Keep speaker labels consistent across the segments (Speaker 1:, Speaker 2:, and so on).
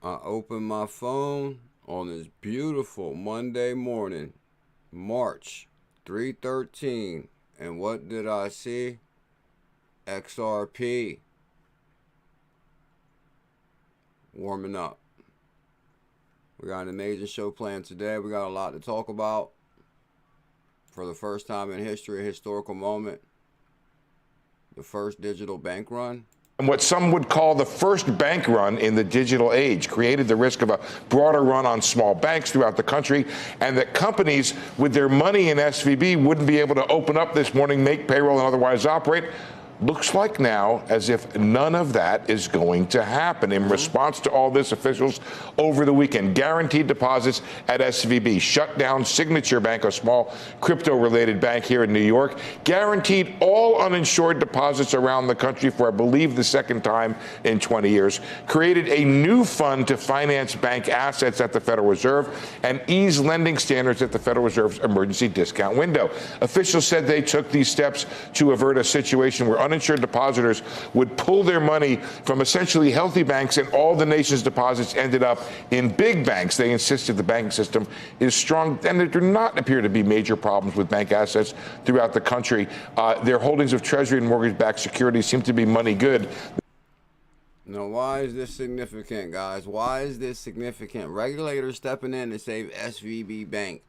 Speaker 1: I opened my phone on this beautiful Monday morning, March 3/13, and what did I see? XRP warming up. We got an amazing show planned today. We got a lot to talk about. For the first time in history, a historical moment, the first digital bank run.
Speaker 2: And what some would call the first bank run in the digital age, created the risk of a broader run on small banks throughout the country, and that companies with their money in SVB wouldn't be able to open up this morning, make payroll, and otherwise operate. Looks like now as if none of that is going to happen. In response to all this, officials over the weekend guaranteed deposits at SVB, shut down Signature Bank, a small crypto-related bank here in New York, guaranteed all uninsured deposits around the country for, I believe, the second time in 20 years, created a new fund to finance bank assets at the Federal Reserve, and ease lending standards at the Federal Reserve's emergency discount window. Officials said they took these steps to avert a situation where uninsured depositors would pull their money from essentially healthy banks, and all the nation's deposits ended up in big banks. They insisted the banking system is strong, and there do not appear to be major problems with bank assets throughout the country. Their holdings of Treasury and mortgage-backed securities seem to be money good.
Speaker 1: Now, why is this significant, guys? Why is this significant? Regulators stepping in to save SVB Bank.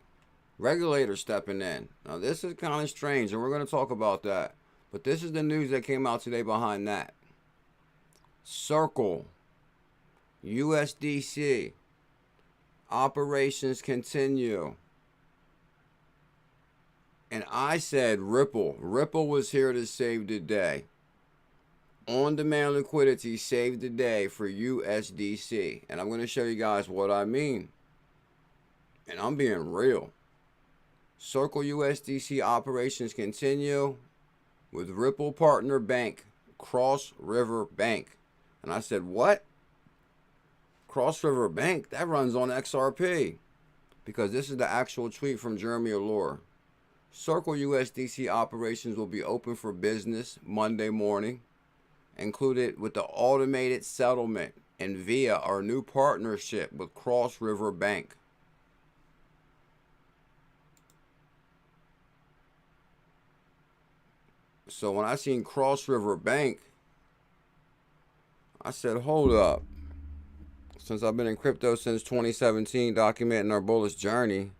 Speaker 1: Regulators stepping in. Now, this is kind of strange, and we're going to talk about that. But this is the news that came out today behind that. Circle USDC operations continue. And I said Ripple. Ripple was here to save the day. On-demand liquidity saved the day for USDC. And I'm going to show you guys what I mean. And I'm being real. Circle USDC operations continue with Ripple partner bank, Cross River Bank. And I said, what? Cross River Bank? That runs on XRP. Because this is the actual tweet from 𝕊𝕚𝕟𝕚𝕚. Circle USDC operations will be open for business Monday morning, included with the automated settlement and via our new partnership with Cross River Bank. So when I seen Cross River Bank, I said, hold up. Since I've been in crypto since 2017, documenting our bullish journey,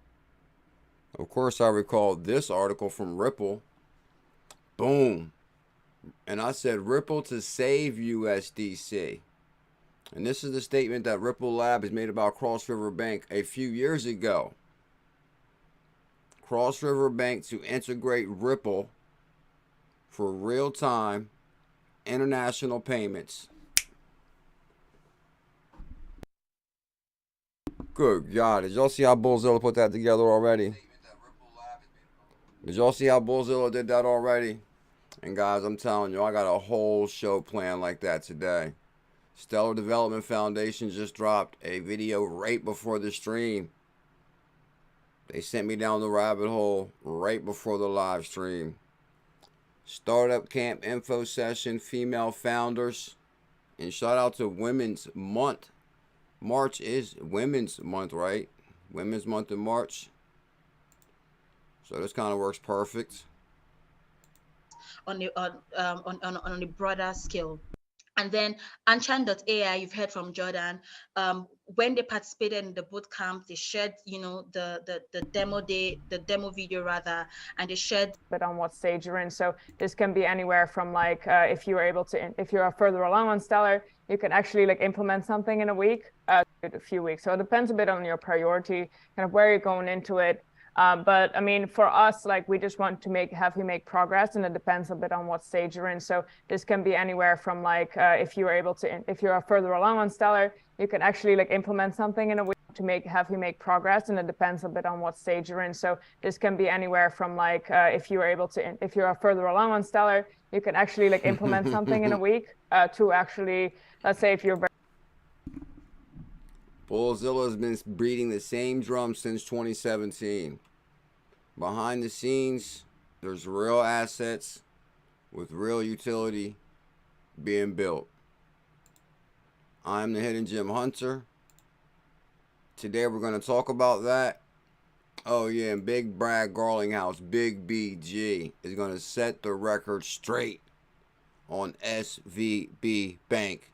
Speaker 1: of course I recall this article from Ripple. Boom. And I said, Ripple to save USDC. And this is the statement that Ripple Labs made about Cross River Bank a few years ago. Cross River Bank to integrate Ripple for real-time international payments. Good God. Did y'all see how BuLLZiLLa put that together already? Did y'all see how BuLLZiLLa did that already? And guys, I'm telling you, I got a whole show planned like that today. Stellar Development Foundation just dropped a video right before the stream. They sent me down the rabbit hole right before the live stream. Startup Camp info session, female founders, and shout out to Women's Month. March is Women's Month, right? Women's Month in March. So this kind of works perfect.
Speaker 3: On a broader scale. And then Anchan.ai, you've heard from Jordan. When they participated in the boot camp, they shared, the demo day, the demo video rather, and they shared
Speaker 4: but on what stage you're in. So this can be anywhere from if you're further along on Stellar, you can actually implement something in a week, a few weeks. So it depends a bit on your priority, kind of where you're going into it. But I mean, for us, we just want to have you make progress, and it depends a bit on what stage you're in. So this can be anywhere from if you're further along on Stellar, you can actually implement something in a week to have you make progress, and it depends a bit on what stage you're in. So this can be anywhere from if you're further along on Stellar, you can actually implement something in a week to actually, let's say if you're
Speaker 1: BuLLZiLLa has been beating the same drum since 2017. Behind the scenes, there's real assets with real utility being built. I'm the Hidden Gem Hunter. Today we're going to talk about that. Oh yeah, and Big Brad Garlinghouse, Big BG, is going to set the record straight on SVB Bank.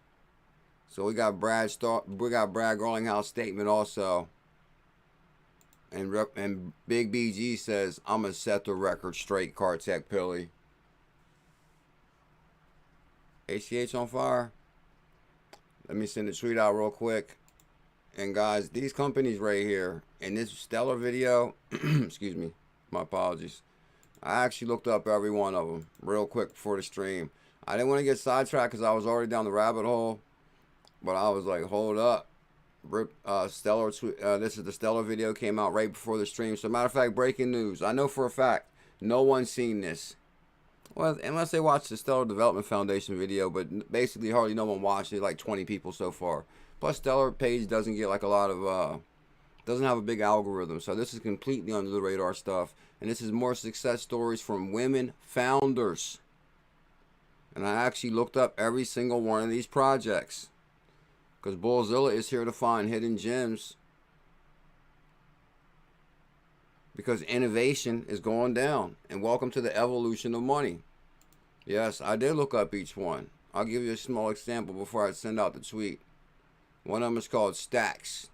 Speaker 1: So we got Brad Garlinghouse statement also. And Big BG says, I'm going to set the record straight, Cartech Pilly. ACH on fire. Let me send the tweet out real quick. And guys, these companies right here in this Stellar video, excuse me, my apologies. I actually looked up every one of them real quick before the stream. I didn't want to get sidetracked because I was already down the rabbit hole. But I was like, hold up. Stellar, this is the Stellar video, came out right before the stream. So matter of fact, breaking news. I know for a fact no one's seen this. Well, unless they watched the Stellar Development Foundation video, but basically hardly no one watched it, like 20 people so far. Plus Stellar page doesn't get like a lot of, doesn't have a big algorithm. So this is completely under the radar stuff. And this is more success stories from women founders. And I actually looked up every single one of these projects. Because BuLLZiLLa is here to find hidden gems. Because innovation is going down. And welcome to the evolution of money. Yes, I did look up each one. I'll give you a small example before I send out the tweet. One of them is called Stacks.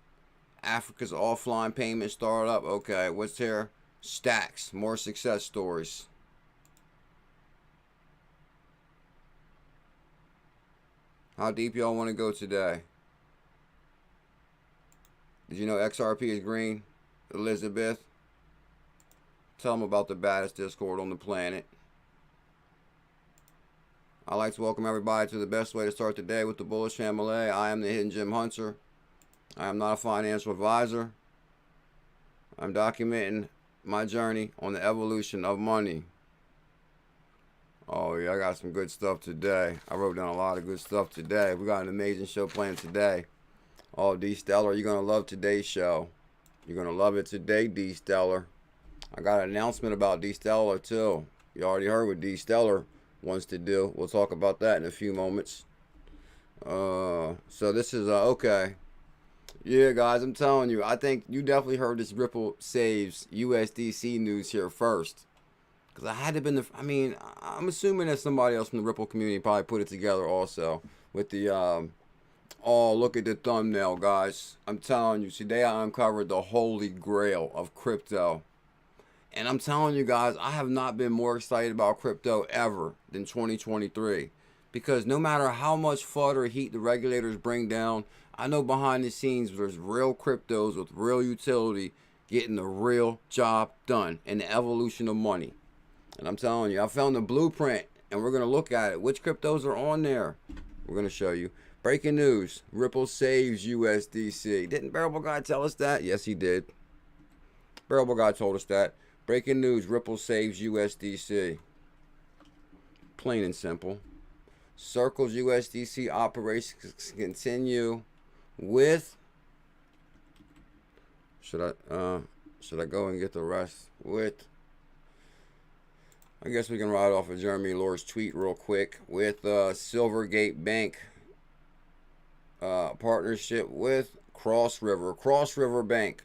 Speaker 1: Africa's offline payment startup. Okay, what's here? Stacks. More success stories. How deep y'all want to go today? Did you know XRP is green? Elizabeth? Tell them about the baddest Discord on the planet. I'd like to welcome everybody to the best way to start the day with the bullish family. I am the Hidden Gem Hunter. I am not a financial advisor. I'm documenting my journey on the evolution of money. Oh yeah, I got some good stuff today. I wrote down a lot of good stuff today. We got an amazing show planned today. Oh, D Stellar, you're going to love today's show. You're going to love it today, D Stellar. I got an announcement about D Stellar too. You already heard what D Stellar wants to do. We'll talk about that in a few moments. So this is okay. Yeah, guys, I'm telling you, I think you definitely heard this Ripple saves USDC news here first. Because I had to been I mean, I'm assuming that somebody else from the Ripple community probably put it together also with the oh, look at the thumbnail, guys. I'm telling you, today I uncovered the holy grail of crypto. And I'm telling you guys, I have not been more excited about crypto ever than 2023. Because no matter how much FUD or heat the regulators bring down, I know behind the scenes there's real cryptos with real utility getting the real job done in the evolution of money. And I'm telling you, I found the blueprint and we're going to look at it. Which cryptos are on there? We're going to show you. Breaking news, Ripple saves USDC. Didn't Bearable Guy tell us that? Yes, he did. Bearable Guy told us that. Breaking news, Ripple saves USDC. Plain and simple. Circles USDC operations continue with... Should I go and get the rest? With... I guess we can ride off of 𝕤𝕤𝕤𝕤's tweet real quick. With Silvergate Bank. Partnership with Cross River Bank.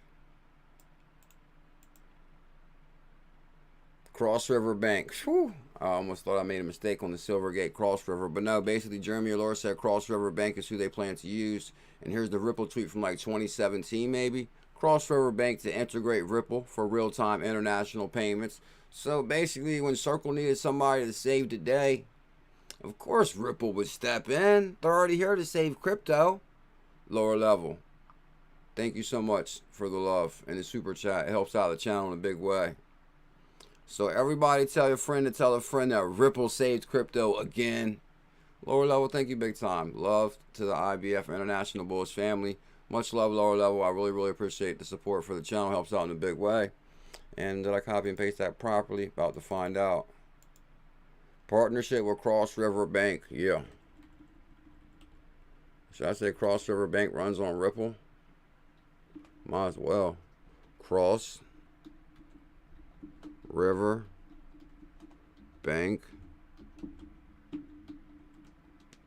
Speaker 1: Cross River Bank. Whew. I almost thought I made a mistake on the Silvergate Cross River. But no, basically 𝕤𝕤𝕤 said Cross River Bank is who they plan to use. And here's the Ripple tweet from like 2017 maybe. Cross River Bank to integrate Ripple for real-time international payments. So basically when Circle needed somebody to save the day, of course Ripple would step in. They're already here to save crypto. Lower level. Thank you so much for the love and the super chat. It helps out the channel in a big way. So everybody tell your friend to tell a friend that Ripple saved crypto again. Lower level, thank you big time. Love to the IBF International Bullish family. Much love, lower level. I really, really appreciate the support for the channel. Helps out in a big way. And did I copy and paste that properly? About to find out. Partnership with Cross River Bank. Yeah. Should I say Cross River Bank runs on Ripple? Might as well. Cross River Bank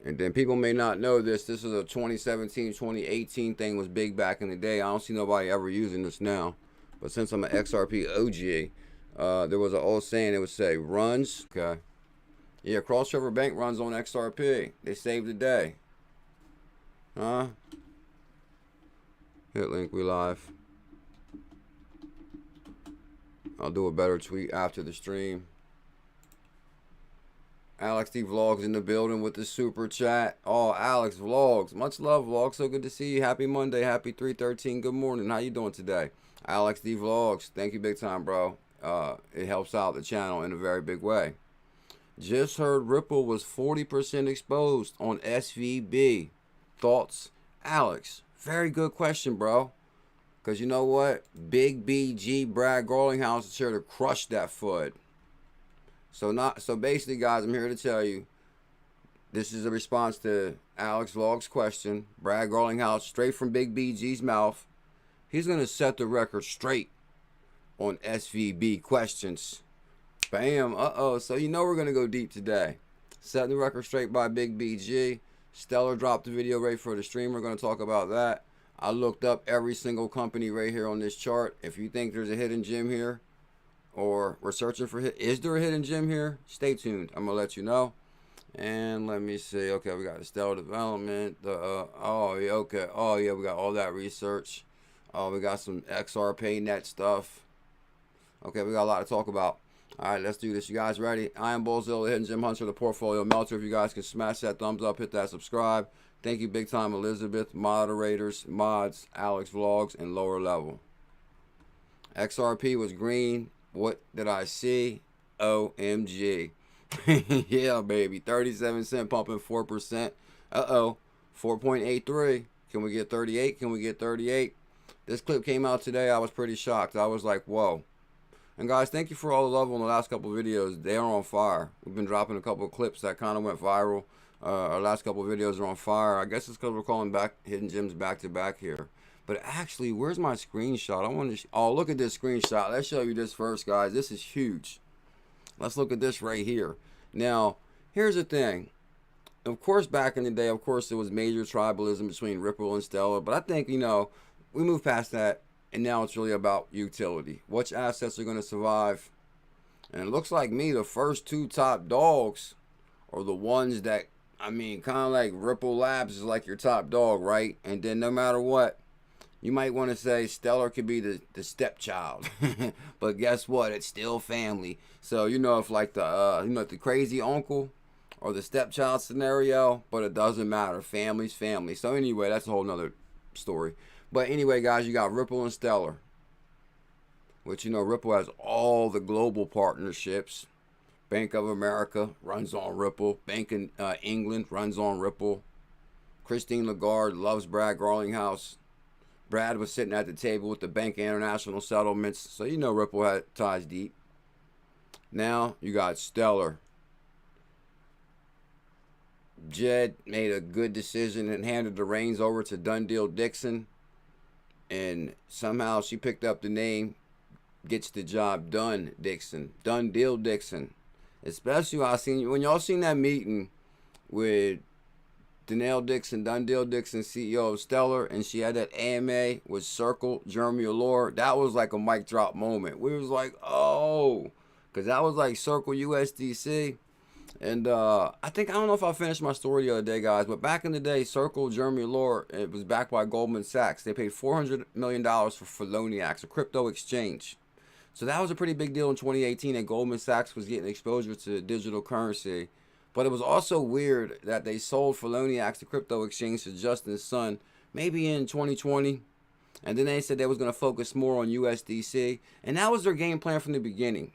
Speaker 1: And then people may not know this. This is a 2017, 2018 thing, was big back in the day. I don't see nobody ever using this now. But since I'm an XRP OG, there was an old saying that would say, runs. Okay. Yeah, Cross River Bank runs on XRP. They saved the day. Huh? Hit link, we live. I'll do a better tweet after the stream. Alex D Vlogs in the building with the super chat. Oh, Alex Vlogs. Much love, Vlogs. So good to see you. Happy Monday. Happy 3/13. Good morning. How you doing today? Alex D Vlogs. Thank you big time, bro. It helps out the channel in a very big way. Just heard Ripple was 40% exposed on SVB. Thoughts? Alex. Very good question, bro. Because you know what? Big BG Brad Garlinghouse is here to crush that FUD. So basically, guys, I'm here to tell you, this is a response to Alex Vlog's question. Brad Garlinghouse, straight from Big BG's mouth. He's going to set the record straight on SVB questions. Bam. So you know we're going to go deep today. Setting the record straight by Big BG. Stellar dropped the video right for the stream. We're going to talk about that. I looked up every single company right here on this chart. If you think there's a hidden gem here, or we're searching for is there a hidden gem here? Stay tuned. I'm gonna let you know. And let me see. Okay, we got the stellar development. Oh yeah, okay. Oh yeah, we got all that research. Oh, we got some XRPayNeT stuff. Okay, we got a lot to talk about. All right, let's do this. You guys ready? I am BuLLZiLLa, hidden gem hunter, the portfolio melter. If you guys can smash that thumbs up, hit that subscribe. Thank you big time, Elizabeth, moderators, mods, Alex Vlogs, and lower level. XRP was green. What did I see? OMG. Yeah, baby. 37 cent pumping 4%. 4.83. Can we get 38? Can we get 38? This clip came out today. I was pretty shocked. I was like, whoa. And guys, thank you for all the love on the last couple of videos. They are on fire. We've been dropping a couple of clips that kind of went viral. Our last couple of videos are on fire. I guess it's because we're calling back hidden gems back to back here. But actually, where's my screenshot? I want to. Oh, look at this screenshot. Let's show you this first, guys. This is huge. Let's look at this right here. Now, here's the thing. Of course, back in the day, of course, there was major tribalism between Ripple and Stellar. But I think, you know, we moved past that. And now it's really about utility. Which assets are going to survive? And it looks like me, the first two top dogs are the ones that, I mean, kind of like Ripple Labs is like your top dog, right? And then no matter what, you might want to say Stellar could be the stepchild. But guess what? It's still family. So, you know, if like the crazy uncle or the stepchild scenario, but it doesn't matter. Family's family. So anyway, that's a whole nother story. But anyway, guys, you got Ripple and Stellar. Which, you know, Ripple has all the global partnerships. Bank of America runs on Ripple. Bank in England runs on Ripple. Christine Lagarde loves Brad Garlinghouse. Brad was sitting at the table with the Bank of International Settlements. So you know Ripple had ties deep. Now you got Stellar. Jed made a good decision and handed the reins over to 𝕊𝕠𝕟. And somehow she picked up the name, gets the job done, Dixon. 𝕊𝕠𝕟. Especially when y'all seen that meeting with 𝕊𝕠𝕟, CEO of Stellar, and she had that AMA with Circle 𝕊𝕚𝕟𝕚. That was like a mic drop moment. We was like, oh, because that was like Circle USDC. And I don't know if I finished my story the other day, guys, but back in the day, Circle 𝕊𝕚𝕟𝕚, it was backed by Goldman Sachs. They paid $400 million for 𝕊𝕚𝕟𝕚, a crypto exchange. So that was a pretty big deal in 2018, and Goldman Sachs was getting exposure to digital currency. But it was also weird that they sold 𝕊𝕚𝕟𝕚, the crypto exchange, to Justin's son, maybe in 2020. And then they said they was going to focus more on USDC. And that was their game plan from the beginning,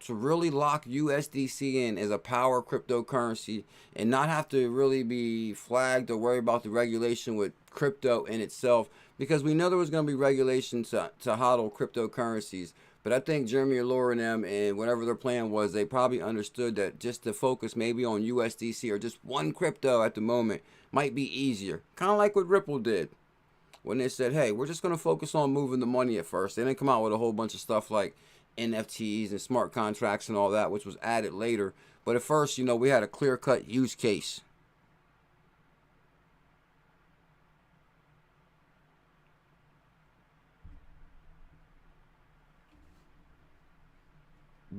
Speaker 1: to really lock USDC in as a power cryptocurrency and not have to really be flagged or worry about the regulation with crypto in itself, because we know there was going to be regulation to hodl cryptocurrencies. But I think 𝕊𝕚𝕟𝕚 and them, and whatever their plan was, they probably understood that just to focus maybe on USDC or just one crypto at the moment might be easier. Kind of like what Ripple did when they said, hey, we're just going to focus on moving the money at first. They didn't come out with a whole bunch of stuff like NFTs and smart contracts and all that, which was added later. But at first, you know, we had a clear-cut use case.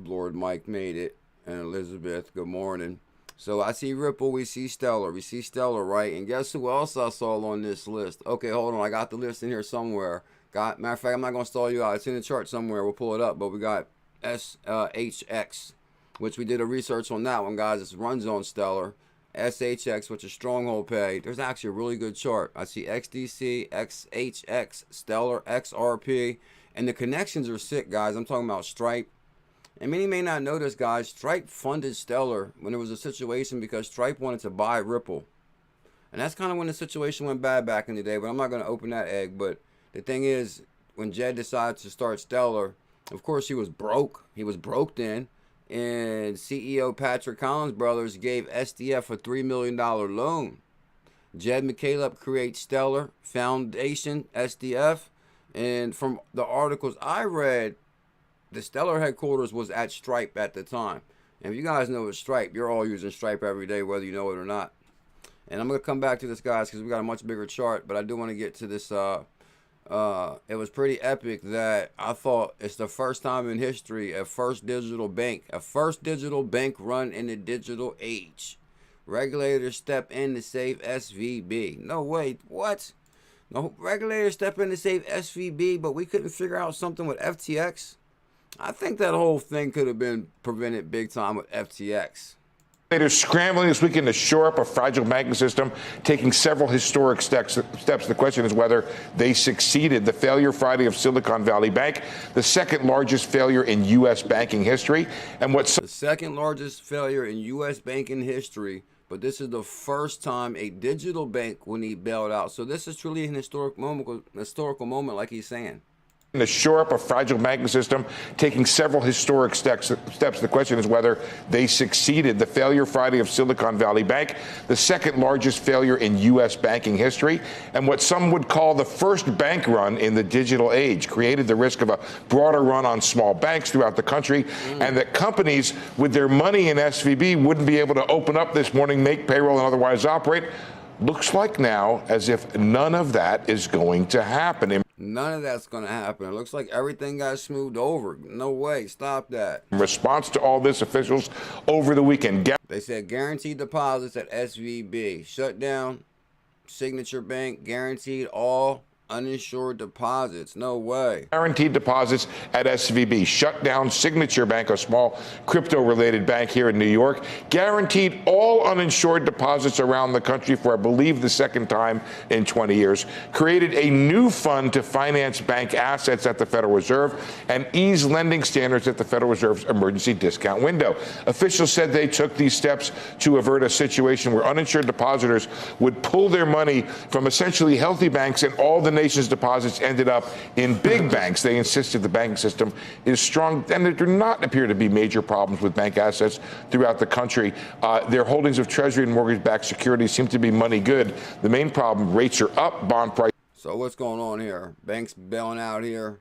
Speaker 1: Lord Mike made it, and Elizabeth, good morning. So I see Ripple, we see Stellar. We see Stellar, right? And guess who else I saw on this list? Okay, hold on. I got the list in here somewhere. Matter of fact, I'm not going to stall you out. It's in the chart somewhere. We'll pull it up. But we got SHX, which we did a research on that one, guys. It runs on Stellar. SHX, which is Stronghold Pay. There's actually a really good chart. I see XDC, XHX, Stellar, XRP. And the connections are sick, guys. I'm talking about Stripe. And many may not know this, guys. Stripe funded Stellar when there was a situation because Stripe wanted to buy Ripple. And that's kind of when the situation went bad back in the day. But I'm not going to open that egg. But the thing is, when Jed decided to start Stellar, of course he was broke. He was broke then. And CEO Patrick Collins Brothers gave SDF a $3 million loan. Jed McCaleb creates Stellar Foundation, SDF. And from the articles I read, the Stellar headquarters was at Stripe at the time. And if you guys know it's Stripe, you're all using Stripe every day, whether you know it or not. And I'm going to come back to this, guys, because we got a much bigger chart. But I do want to get to this. It was pretty epic that I thought it's the first time in history a first digital bank run in the digital age. Regulators step in to save SVB. No, wait, what? No, regulators step in to save SVB, but we couldn't figure out something with FTX. I think that whole thing could have been prevented big time with FTX.
Speaker 2: They're scrambling this weekend to shore up a fragile banking system, taking several historic steps. The question is whether they succeeded. The failure Friday of Silicon Valley Bank, the second largest failure in U.S. banking history. And what's
Speaker 1: the second largest failure in U.S. banking history, but this is the first time a digital bank will need bailed out. So this is truly an historical moment, like he's saying.
Speaker 2: To shore up a fragile banking system, taking several historic steps. The question is whether they succeeded. The failure Friday of Silicon Valley Bank, the second largest failure in U.S. banking history, and what some would call the first bank run in the digital age, created the risk of a broader run on small banks throughout the country, and that companies with their money in SVB wouldn't be able to open up this morning, make payroll, and otherwise operate. Looks like now as if none of that is going to happen.
Speaker 1: None of that's going to happen. It looks like everything got smoothed over. No way. Stop that.
Speaker 2: In response to all this, officials over the weekend,
Speaker 1: they said guaranteed deposits at SVB. Shut down Signature Bank. Guaranteed all uninsured deposits. No way.
Speaker 2: Guaranteed deposits at SVB. Shut down Signature Bank, a small crypto-related bank here in New York. Guaranteed all uninsured deposits around the country for, I believe, the second time in 20 years. Created a new fund to finance bank assets at the Federal Reserve and ease lending standards at the Federal Reserve's emergency discount window. Officials said they took these steps to avert a situation where uninsured depositors would pull their money from essentially healthy banks, and all the nation's deposits ended up in big banks. They insisted the banking system is strong, and there do not appear to be major problems with bank assets throughout the country. Their holdings of Treasury and mortgage-backed securities seem to be money good. The main problem, rates are up, bond price.
Speaker 1: So what's going on here? Banks bailing out here.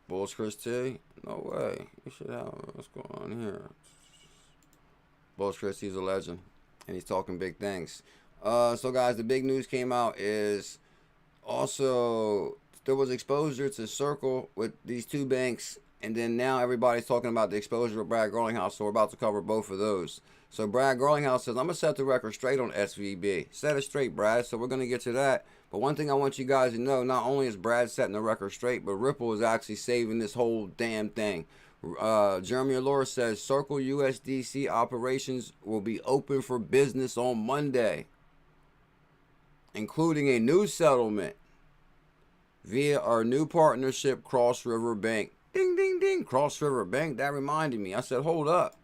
Speaker 1: Bulls Chris T? No way. You should have. What's going on here? Bulls Chris, he's a legend, and he's talking big things. So guys, the big news came out is also there was exposure to Circle with these two banks, and then now everybody's talking about the exposure of Brad Garlinghouse, so we're about to cover both of those. So Brad Garlinghouse says, I'm going to set the record straight on SVB. Set it straight, Brad, so we're going to get to that. But one thing I want you guys to know, not only is Brad setting the record straight, but Ripple is actually saving this whole damn thing. Jeremy Allure says Circle USDC operations will be open for business on Monday, including a new settlement via our new partnership, Cross River Bank. Ding, ding, ding. Cross River Bank. That reminded me. I said, hold up.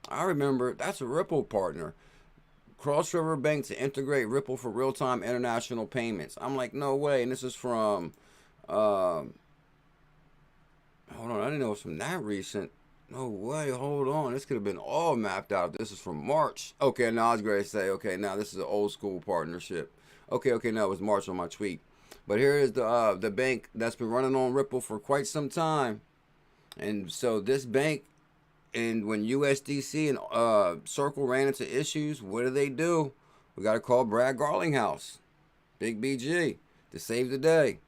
Speaker 1: I remember that's a Ripple partner. Cross River Bank to integrate Ripple for real-time international payments. I'm like, no way. And this is from, hold on. I didn't know it was from that recent. No way. Hold on. This could have been all mapped out. This is from March. Okay, now I was going to say, okay, now this is an old school partnership. Okay, no, it was March on my tweet. But here is the bank that's been running on Ripple for quite some time. And so this bank, and when USDC and Circle ran into issues, what do? We got to call Brad Garlinghouse, Big BG, to save the day.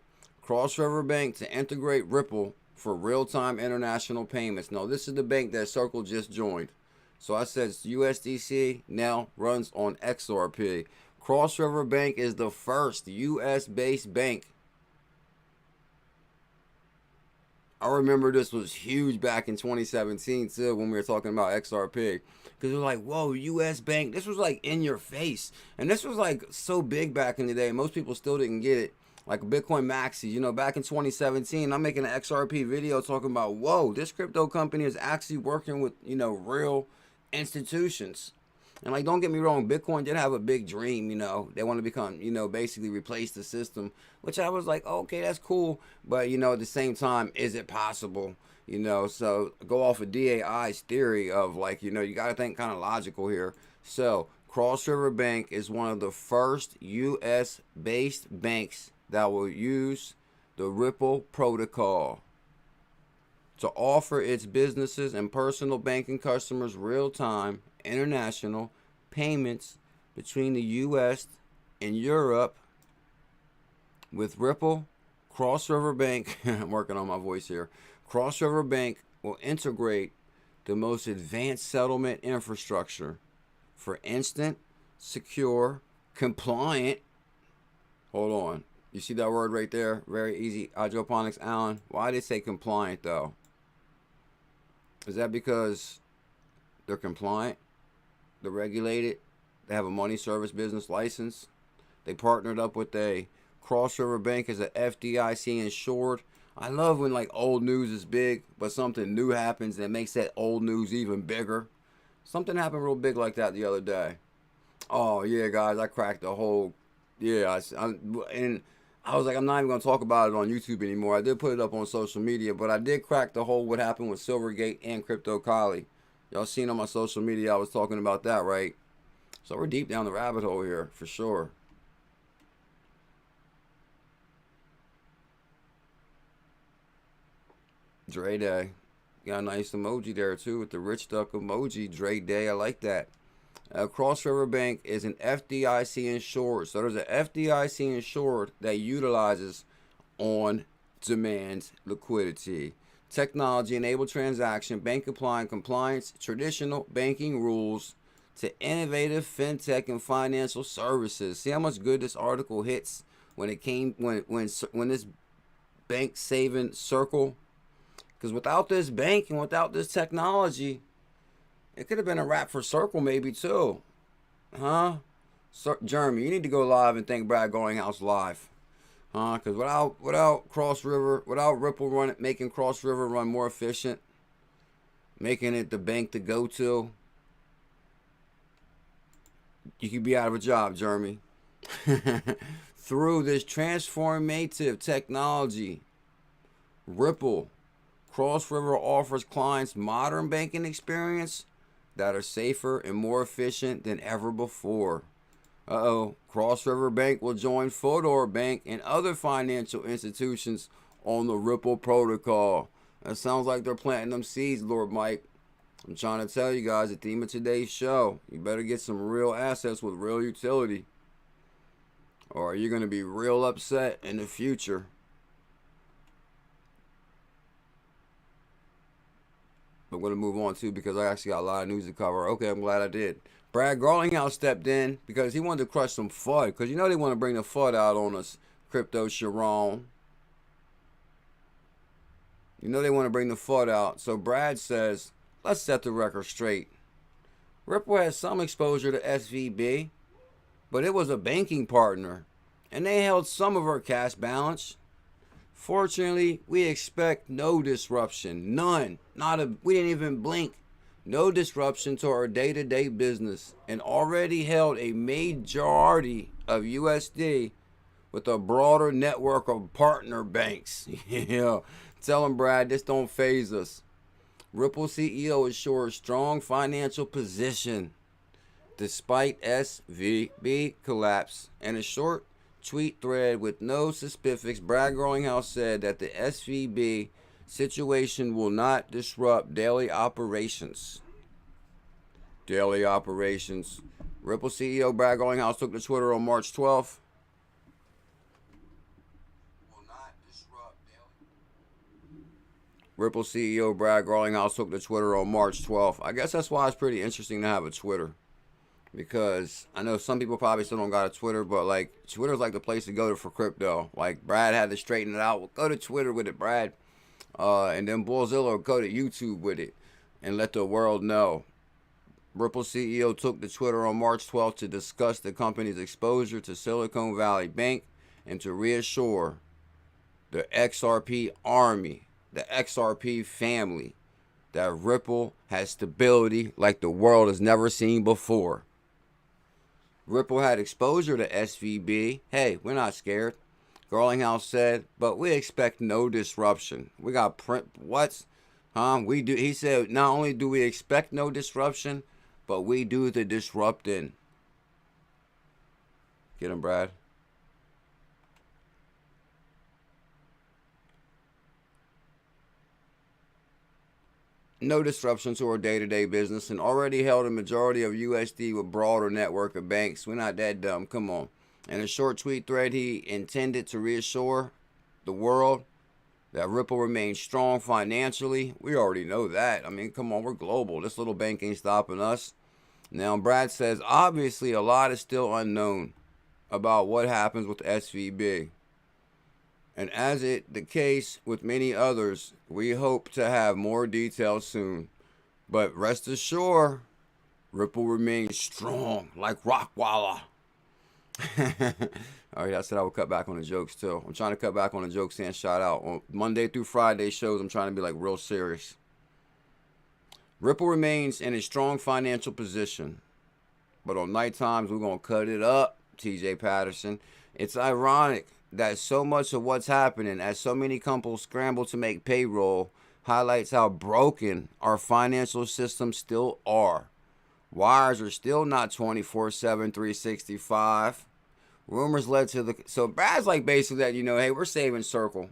Speaker 1: Cross River Bank to integrate Ripple for real-time international payments. Now, this is the bank that Circle just joined. So I said USDC now runs on XRP. Cross River Bank is the first US-based bank. I remember this was huge back in 2017 too when we were talking about XRP. Because it was like, whoa, US bank. This was like in your face. And this was like so big back in the day. Most people still didn't get it. Like Bitcoin Maxi, you know, back in 2017, I'm making an XRP video talking about, whoa, this crypto company is actually working with, you know, real institutions. And like, don't get me wrong, Bitcoin did have a big dream, you know. They want to become, you know, basically replace the system, which I was like, oh, okay, that's cool. But, you know, at the same time, is it possible? You know, so go off of DAI's theory of like, you know, you got to think kind of logical here. So Cross River Bank is one of the first US-based banks that will use the Ripple protocol to offer its businesses and personal banking customers real-time international payments between the US and Europe with Ripple. Cross River Bank, I'm working on my voice here. Cross River Bank will integrate the most advanced settlement infrastructure for instant, secure, compliant. Hold on. You see that word right there? Very easy. Hydroponics, Alan. Why did they say compliant though? Is that because they're compliant? They're regulated? They have a money service business license? They partnered up with a Cross River Bank as a FDIC insured. I love when like old news is big, but something new happens that makes that old news even bigger. Something happened real big like that the other day. Oh yeah, guys, I cracked the whole. Yeah, and I was like, I'm not even gonna talk about it on YouTube anymore. I did put it up on social media, but I did crack the whole what happened with Silvergate and 𝕝𝕚𝕘𝕨. Y'all seen on my social media I was talking about that, right? So we're deep down the rabbit hole here for sure. Dre Day. Got a nice emoji there too with the rich duck emoji. Dre Day, I like that. Cross River Bank is an FDIC insured. So there's an FDIC insured that utilizes on-demand liquidity. Technology-enabled transaction, bank compliance, traditional banking rules to innovative fintech and financial services. See how much good this article hits when it came when this bank saving Circle. Because without this bank and without this technology, it could have been a wrap for Circle maybe too. Huh? Jeremy, you need to go live and thank Brad Garlinghouse live. Huh? Because without Cross River, without Ripple making Cross River run more efficient, making it the bank to go to, you could be out of a job, Jeremy. Through this transformative technology, Ripple, Cross River offers clients modern banking experience that are safer and more efficient than ever before. Cross River Bank will join Fodor Bank and other financial institutions on the Ripple protocol. That sounds like they're planting them seeds, Lord Mike. I'm trying to tell you guys, the theme of today's show, you better get some real assets with real utility, or you're going to be real upset in the future. I'm going to move on too because I actually got a lot of news to cover. Okay, I'm glad I did. Brad Garlinghouse stepped in because he wanted to crush some FUD. Because you know they want to bring the FUD out on us, Crypto Sharon. You know they want to bring the FUD out. So Brad says, let's set the record straight. Ripple has some exposure to SVB, but it was a banking partner, and they held some of our cash balance. Fortunately, we expect no disruption. None. We didn't even blink. No disruption to our day-to-day business, and already held a majority of USD with a broader network of partner banks. Yeah. Tell them, Brad, this don't faze us. Ripple CEO assures strong financial position despite SVB collapse. In a short tweet thread with no specifics, Brad Garlinghouse said that the SVB situation will not disrupt daily operations. Daily operations. Ripple CEO Brad Garlinghouse took to Twitter on March 12th. Will not disrupt daily. Ripple CEO Brad Garlinghouse took to Twitter on March 12th. I guess that's why it's pretty interesting to have a Twitter. Because I know some people probably still don't got a Twitter, but like Twitter's like the place to go to for crypto. Like Brad had to straighten it out. Well, go to Twitter with it, Brad. And then BuLLZiLLa will go to YouTube with it and let the world know. Ripple CEO took to Twitter on March 12th to discuss the company's exposure to Silicon Valley Bank and to reassure the XRP army, the XRP family, that Ripple has stability like the world has never seen before. Ripple had exposure to SVB. Hey, we're not scared. Garlinghouse said, but we expect no disruption. We got print what? We do. He said, not only do we expect no disruption, but we do the disrupting. Get him, Brad. No disruption to our day-to-day business, and already held a majority of USD with broader network of banks. We're not that dumb. Come on. In a short tweet thread, he intended to reassure the world that Ripple remains strong financially. We already know that. I mean, come on, we're global. This little bank ain't stopping us. Now, Brad says, obviously, a lot is still unknown about what happens with SVB. And as the case with many others, we hope to have more details soon. But rest assured, Ripple remains strong like Rockwalla. All right, I said I would cut back on the jokes too. I'm trying to cut back on the jokes and shout out. On Monday through Friday shows, I'm trying to be like real serious. Ripple remains in a strong financial position. But on night times, we're going to cut it up, TJ Patterson. It's ironic that so much of what's happening as so many companies scramble to make payroll highlights how broken our financial systems still are. Wires are still not 24/7, 365. Rumors led to the... So Brad's like basically that, you know, hey, we're saving Circle.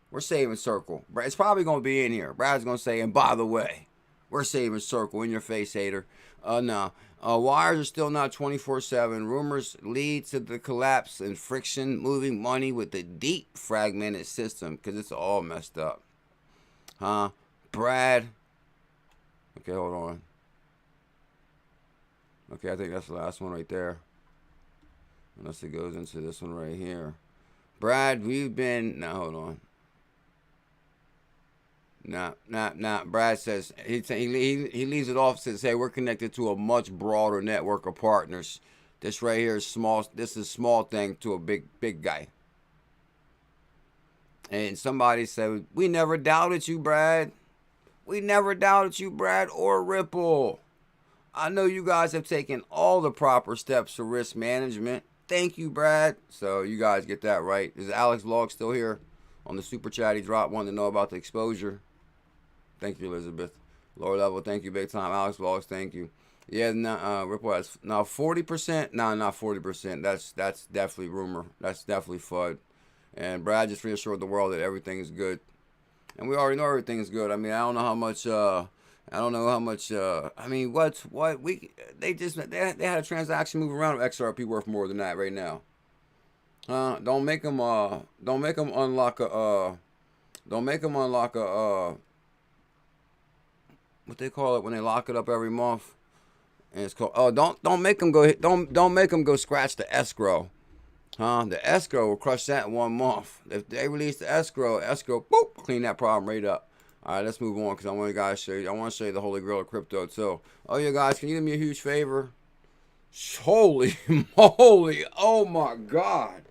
Speaker 1: We're saving Circle. It's probably going to be in here. Brad's going to say, and by the way, we're saving Circle. In your face, hater. No. Wires are still not 24/7. Rumors lead to the collapse and friction, moving money with the deep fragmented system because it's all messed up. Brad. Okay, hold on. Okay, I think that's the last one right there. Unless it goes into this one right here. Brad, we've been... Now, hold on. Nah. Brad says... He leaves it off to say we're connected to a much broader network of partners. This right here is small. This is small thing to a big guy. And somebody said, we never doubted you, Brad. We never doubted you, Brad, or Ripple. I know you guys have taken all the proper steps for risk management. Thank you, Brad. So you guys get that right. Is Alex Vlog still here on the super chat? He dropped one to know about the exposure. Thank you, Elizabeth. Lower level, thank you, big time. Alex Vlogs, thank you. Yeah, Ripple has now 40%. No, not 40%. That's definitely rumor. That's definitely FUD. And Brad just reassured the world that everything is good. And we already know everything is good. I mean, I don't know how much. I mean, they had a transaction move around with XRP worth more than that right now. Don't make them unlock a what they call it when they lock it up every month. And it's called don't make them go scratch the escrow. The escrow will crush that in 1 month. If they release the escrow, boop, clean that problem right up. All right, let's move on because I want to show you the holy grail of crypto too. Oh, you guys, can you do me a huge favor? Holy moly! Oh my God!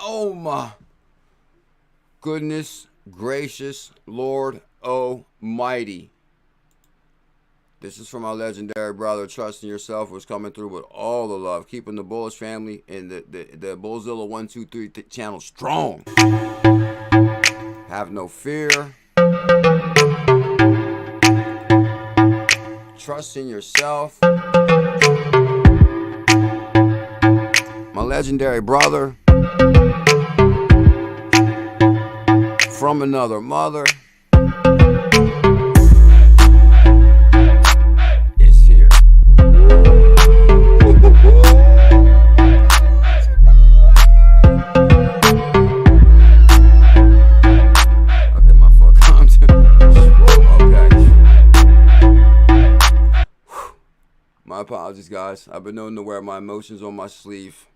Speaker 1: Oh my goodness gracious Lord Almighty! This is from our legendary brother. Trust in yourself was coming through with all the love, keeping the Bullish family and the BuLLZiLLa123 channel strong. Have no fear. Trust in yourself. My legendary brother from another mother is here. Okay, my fuck. emotions, guys. I've been known to wear my emotions on my sleeve.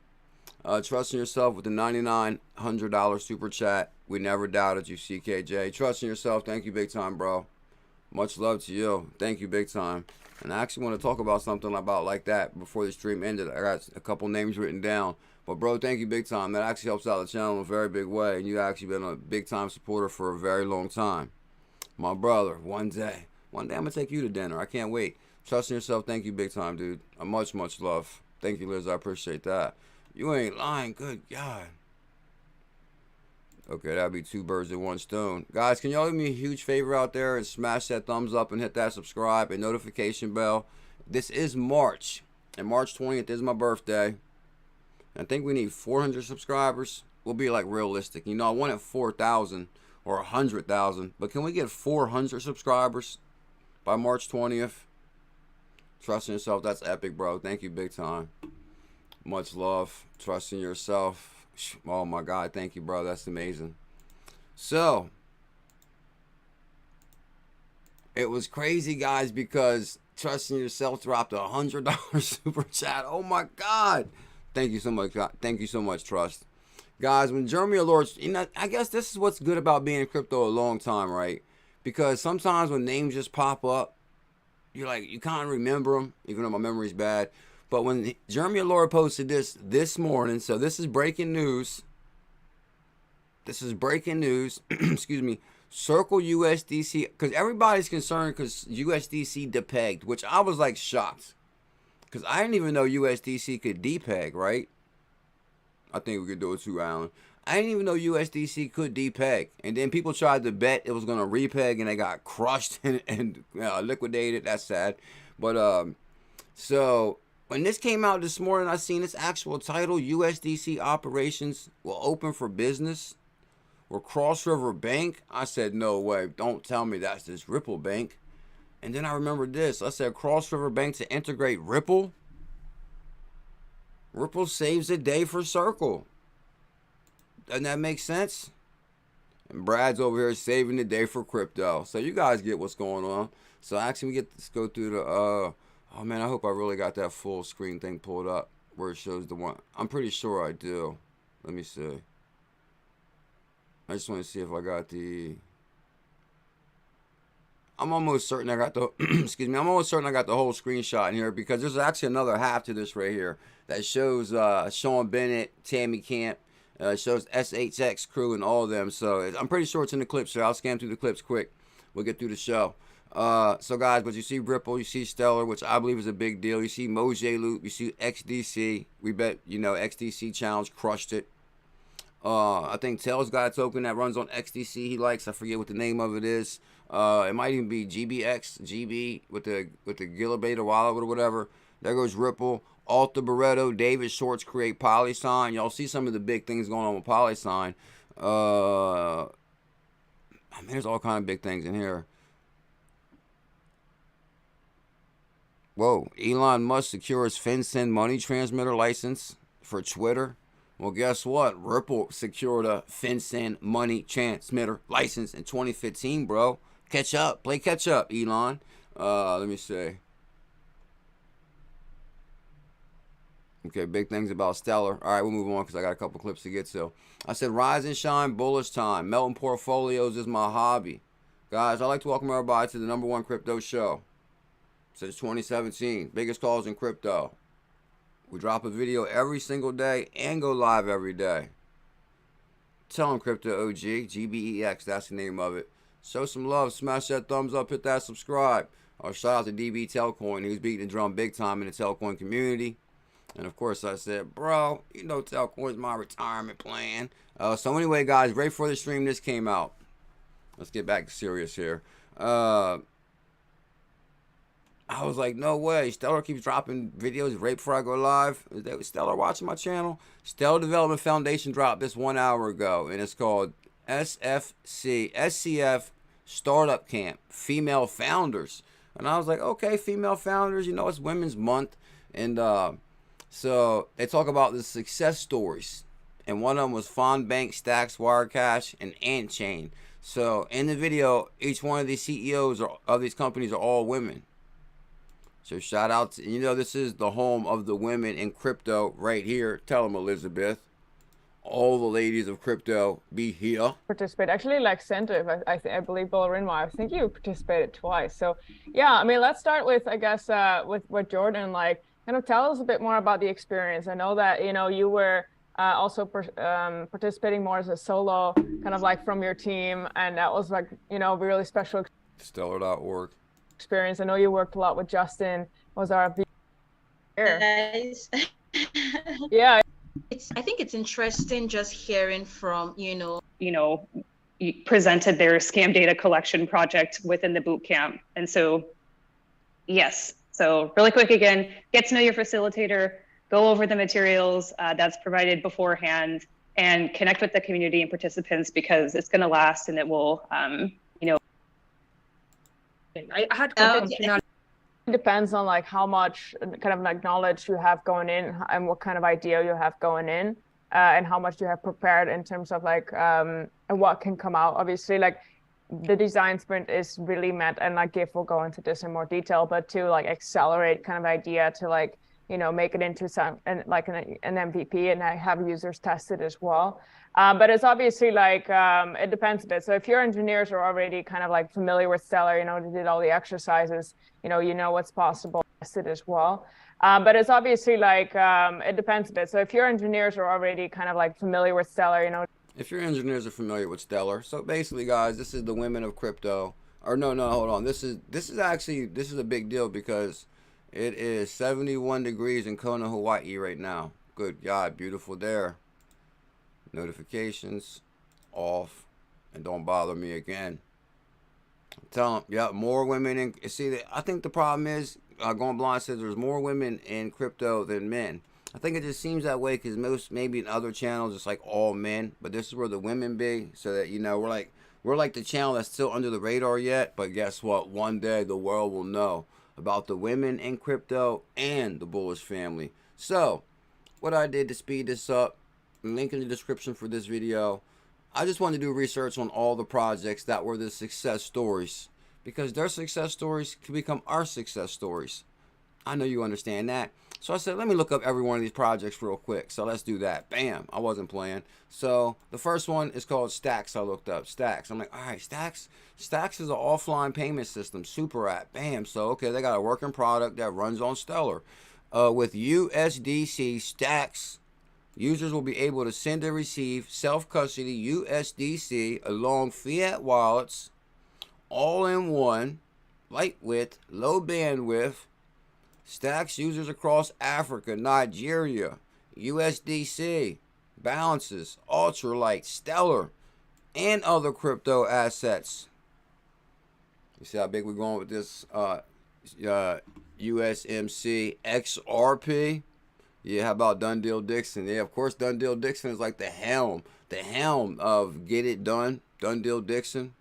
Speaker 1: Trust in yourself with the $9,900 super chat. We never doubted you, CKJ. Trust in yourself. Thank you big time, bro. Much love to you. Thank you big time. And I actually want to talk about something about like that before the stream ended. I got a couple names written down. But bro, thank you big time. That actually helps out the channel in a very big way. And you've actually been a big time supporter for a very long time. My brother, one day I'm going to take you to dinner. I can't wait. Trust in yourself. Thank you big time, dude. Much love. Thank you, Liz. I appreciate that. You ain't lying. Good God. Okay, that'd be 2 birds with 1 stone. Guys, can y'all do me a huge favor out there and smash that thumbs up and hit that subscribe and notification bell? This is March. And March 20th is my birthday. I think we need 400 subscribers. We'll be like realistic. You know, I wanted 4,000 or 100,000. But can we get 400 subscribers by March 20th? Trust in yourself. That's epic, bro. Thank you big time. Much love. Trust in yourself. Oh my God. Thank you, bro. That's amazing. So, it was crazy, guys, because Trust in Yourself dropped a $100 super chat. Oh my God. Thank you so much. Thank you so much, Trust. Guys, when 𝕤𝕚𝕟𝕤𝕤, you know, I guess this is what's good about being in crypto a long time, right? Because sometimes when names just pop up, you're like, you kind of remember them, even though my memory's bad. But when 𝕤𝕚𝕟𝕤𝕤 posted this morning, so this is breaking news. This is breaking news. Excuse me. Circle USDC, because everybody's concerned because USDC depegged, which I was like shocked. Because I didn't even know USDC could depeg, right? I think we could do it too, Alan. I didn't even know USDC could depeg. And then people tried to bet it was going to repeg, and they got crushed and liquidated. That's sad. But, so, when this came out this morning, I seen its actual title, USDC operations will open for business. Or Cross River Bank. I said, no way. Don't tell me that's this Ripple Bank. And then I remembered this. I said, Cross River Bank to integrate Ripple. Ripple saves the day for Circle. Doesn't that make sense? And Brad's over here saving the day for crypto. So you guys get what's going on. So actually, let's go through the, oh man, I hope I really got that full screen thing pulled up where it shows the one. I'm pretty sure I do. Let me see. I just want to see if I got the, I'm almost certain I got the, excuse me, I'm almost certain I got the whole screenshot in here, because there's actually another half to this right here that shows Sean Bennett, Tammy Camp, shows SHX crew and all of them. So I'm pretty sure it's in the clips here. I'll scan through the clips quick. We'll get through the show. So guys, but you see Ripple, you see Stellar, which I believe is a big deal. You see 𝕤𝕤𝕤𝕤, you see XDC. We bet, you know, XDC Challenge crushed it. I think Tails got a token that runs on XDC he likes. I forget what the name of it is. It might even be GB with the 𝕊𝕙𝕠𝕨 Wallet or whatever. There goes Ripple. 𝕊𝕚𝕟𝕤𝕤, David Shorts create PolySign. Y'all see some of the big things going on with PolySign. I mean, there's all kind of big things in here. Whoa, Elon Musk secures FinCEN money transmitter license for Twitter. Well, guess what? Ripple secured a FinCEN money transmitter license in 2015, bro. Catch up. Play catch up, Elon. Let me see. Okay, big things about Stellar. All right, we'll move on because I got a couple clips to get to. I said, rise and shine, bullish time. Melting portfolios is my hobby. Guys, I'd like to welcome everybody to the #1 crypto show since 2017. Biggest calls in crypto. We drop a video every single day and go live every day. Tell them Crypto OG, GBEX, that's the name of it. Show some love, smash that thumbs up, hit that subscribe. Shout out to 𝕝𝕚𝕠𝕇, who's beating the drum big time in the Telcoin community. And of course I said, bro, you know Telcoin's my retirement plan. So anyway, guys, right before the stream this came out. Let's get back to serious here. I was like, no way. Stellar keeps dropping videos right before I go live. Is Stellar watching my channel? Stellar Development Foundation dropped this 1 hour ago, and it's called SCF Startup Camp, Female Founders. And I was like, okay, female founders, you know, it's Women's Month. And so they talk about the success stories. And one of them was Fondbank, Stacks, Wirecash, and AntChain. So in the video, each one of these CEOs of these companies are all women. So shout out to, you know, this is the home of the women in crypto right here. Tell them, Elizabeth. All the ladies of crypto be here.
Speaker 4: Participate. Actually, like Center, I believe 𝕊𝕚𝕟𝕚𝕒, I think you participated twice. So yeah, I mean, let's start with, I guess, with Jordan, like, kind of tell us a bit more about the experience. I know that, you know, you were also participating more as a solo, kind of like from your team. And that was like, you know, really special
Speaker 1: Stellar.org.
Speaker 4: experience. I know you worked a lot with Justin, was our
Speaker 3: Guys.
Speaker 4: yeah.
Speaker 3: I think it's interesting just hearing from, you
Speaker 5: presented their scam data collection project within the boot camp. And so, yes. So really quick again, get to know your facilitator, go over the materials that's provided beforehand, and connect with the community and participants, because it's going to last and it will, I had
Speaker 4: It depends on like how much kind of like knowledge you have going in and what kind of idea you have going in, and how much you have prepared in terms of like and what can come out. Obviously, like the design sprint is really meant, and like GIF will go into this in more detail, but to like accelerate kind of idea to like, you know, make it into some and like an MVP and have users test it as well. But it's obviously like it depends a bit. So if your engineers are already kind of like familiar with Stellar, you know, they did all the exercises, you know what's possible, test it as well. But it's obviously like it depends a bit. So if your engineers are already kind of like familiar with Stellar, you know.
Speaker 1: If your engineers are familiar with Stellar, so basically, guys, this is the women of crypto. Or no, hold on. This is a big deal because it is 71 degrees in Kona, Hawaii right now. Good God, beautiful there. Notifications off, and don't bother me again. Tell them, yeah, more women in. See, I think the problem is, Going Blind says there's more women in crypto than men. I think it just seems that way because maybe in other channels it's like all men, but this is where the women be, so that, you know, we're like the channel that's still under the radar yet. But guess what? One day the world will know about the women in crypto and the Bullish family. So what I did to speed this up, link in the description for this video. I just wanted to do research on all the projects that were the success stories, because their success stories can become our success stories. I know you understand that. So I said, let me look up every one of these projects real quick. So let's do that. Bam. I wasn't playing. So the first one is called Stacks. I looked up Stacks. I'm like, all right, Stacks. Stacks is an offline payment system, super app. Bam. So, okay, they got a working product that runs on Stellar. With USDC Stacks, users will be able to send and receive self-custody USDC along fiat wallets, all in one, lightweight, low bandwidth. Stacks users across Africa, Nigeria, USDC, balances, ultralight, Stellar, and other crypto assets. You see how big we're going with this USMC XRP? Yeah, how about 𝕠𝕠𝕚𝕤𝕤? Yeah, of course, 𝕠𝕠𝕚𝕤𝕤 is like the helm of get it done, 𝕠𝕠𝕚𝕤𝕤.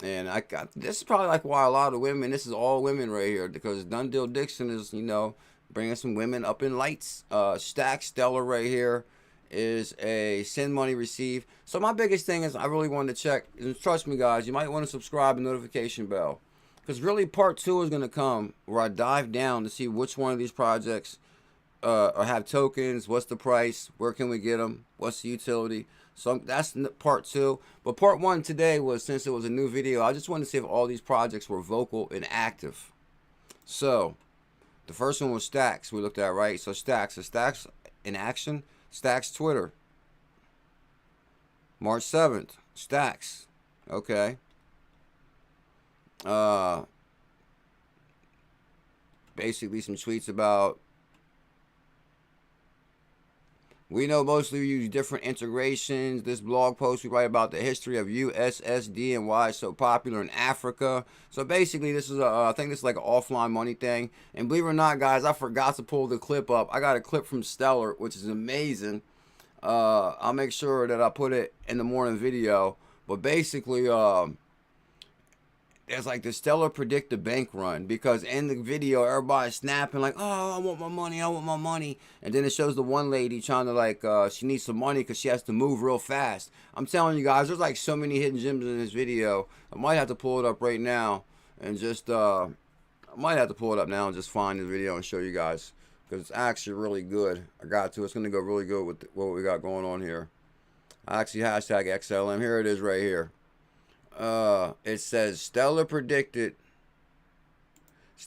Speaker 1: And this is probably like why a lot of women, this is all women right here, because 𝕠𝕠𝕚𝕤𝕤 is, you know, bringing some women up in lights. Stack Stellar right here is a send money, receive. So my biggest thing is I really wanted to check, and trust me guys, you might want to subscribe and notification bell, because really part 2 is going to come where I dive down to see which one of these projects have tokens, what's the price, where can we get them, what's the utility. So that's part 2. But part 1 today was, since it was a new video, I just wanted to see if all these projects were vocal and active. So the first one was Stacks. We looked at, right? So Stacks. So Stacks in action. Stacks Twitter. March 7th. Stacks. Okay. Basically some tweets about, we know mostly we use different integrations. This blog post we write about the history of USSD and why it's so popular in Africa. So basically this is I think this is like an offline money thing. And believe it or not, guys, I forgot to pull the clip up. I got a clip from Stellar, which is amazing. I'll make sure that I put it in the morning video. But basically, there's like the Stellar predict the bank run, because in the video everybody's snapping like, oh, I want my money, I want my money. And then it shows the one lady trying to like, she needs some money because she has to move real fast. I'm telling you guys, there's like so many hidden gems in this video. I might have to pull it up right now and just I might have to pull it up now and just find the video and show you guys, because it's actually really good. I got to. It's going to go really good with what we got going on here. I actually hashtag XLM. Here it is right here. It says Stellar predicted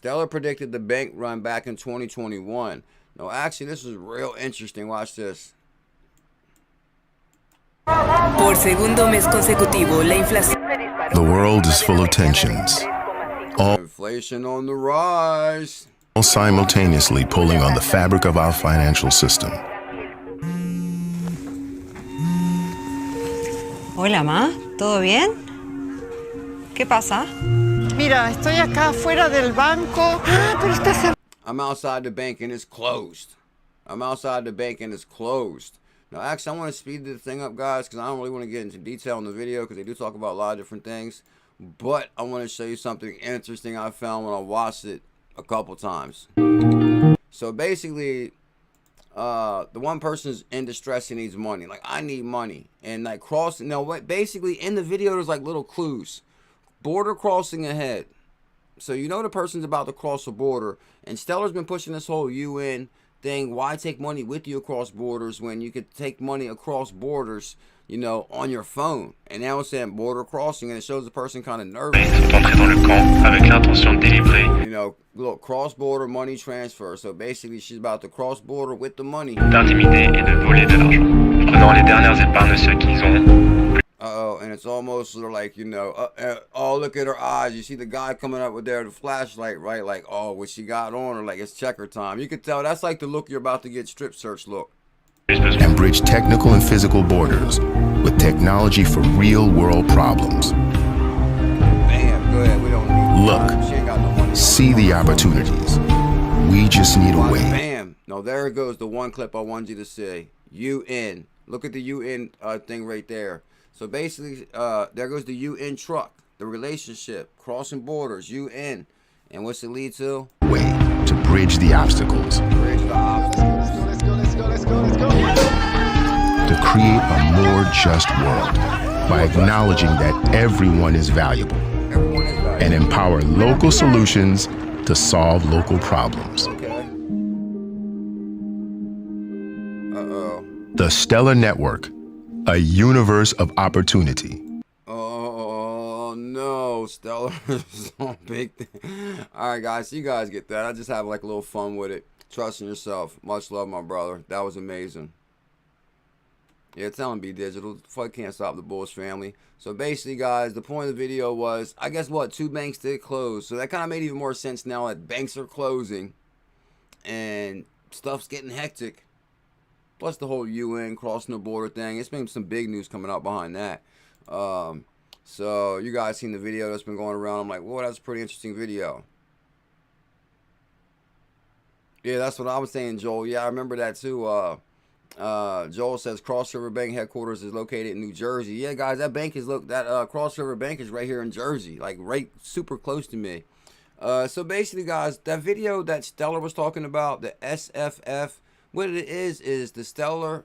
Speaker 1: the bank run back in 2021. No, actually, this is real interesting. Watch this.
Speaker 6: Por segundo mes consecutivo, la inflación.
Speaker 7: The world is full of tensions, all
Speaker 1: Inflation on the rise.
Speaker 7: simultaneously pulling on the fabric of our financial system.
Speaker 8: Hola, Ma. ¿Todo bien? ¿Qué pasa?
Speaker 9: Mira, estoy acá afuera del banco. Pero está cerrado.
Speaker 1: I'm outside the bank and it's closed. I'm outside the bank and it's closed. Now, actually, I want to speed this thing up, guys, because I don't really want to get into detail in the video, because they do talk about a lot of different things. But I want to show you something interesting I found when I watched it a couple times. So basically, the one person's in distress and needs money. Like, I need money. And like crossing, now what basically in the video there's like little clues. Border crossing ahead. So you know the person's about to cross the border. And Stellar's been pushing this whole UN thing. Why take money with you across borders when you could take money across borders, you know, on your phone? And now it's saying border crossing, and it shows the person kind of nervous. You know, look, cross-border money transfer. So basically, she's about to cross border with the money.
Speaker 10: D'intimider et de voler de l'argent, prenant les dernières épargnes de ceux qu'ils ont.
Speaker 1: Uh-oh, and it's almost sort of like, you know, oh, look at her eyes. You see the guy coming up with the flashlight, right? Like, oh, what she got on her, like it's checker time. You could tell that's like the look you're about to get strip search look.
Speaker 7: And bridge technical and physical borders with technology for real-world problems.
Speaker 1: Bam, go ahead. We don't need
Speaker 7: Look,
Speaker 1: she ain't got no money.
Speaker 7: see the opportunities. We just need a way.
Speaker 1: Bam. No, there it goes. The one clip I wanted you to see. UN. Look at the UN thing right there. So basically, there goes the UN truck, the relationship, crossing borders, UN. And what's it lead to?
Speaker 7: Way to bridge the obstacles.
Speaker 1: Bridge the obstacles.
Speaker 9: Let's go.
Speaker 7: To create a more just world by acknowledging that everyone is valuable
Speaker 1: Everyone is valuable.
Speaker 7: and empower local solutions to solve local problems.
Speaker 1: Okay. Uh-oh.
Speaker 7: The Stellar Network, a universe of opportunity.
Speaker 1: Oh, no. Stellar is on big thing. All right, guys. So you guys get that. I just have like a little fun with it. Trust in yourself. Much love, my brother. That was amazing. Yeah, tell him be digital. Fuck can't stop the Bulls family. So basically, guys, the point of the video was, I guess what, 2 banks did close. So that kind of made even more sense now that banks are closing and stuff's getting hectic. Plus the whole UN crossing the border thing. It's been some big news coming out behind that. So you guys seen the video that's been going around. I'm like, whoa, that's a pretty interesting video. Yeah, that's what I was saying, Joel. Yeah, I remember that too. Joel says Cross River Bank headquarters is located in New Jersey. Yeah, guys, that bank is Cross River Bank is right here in Jersey, like right super close to me. So basically, guys, that video that Stellar was talking about, the SFF, what it is the Stellar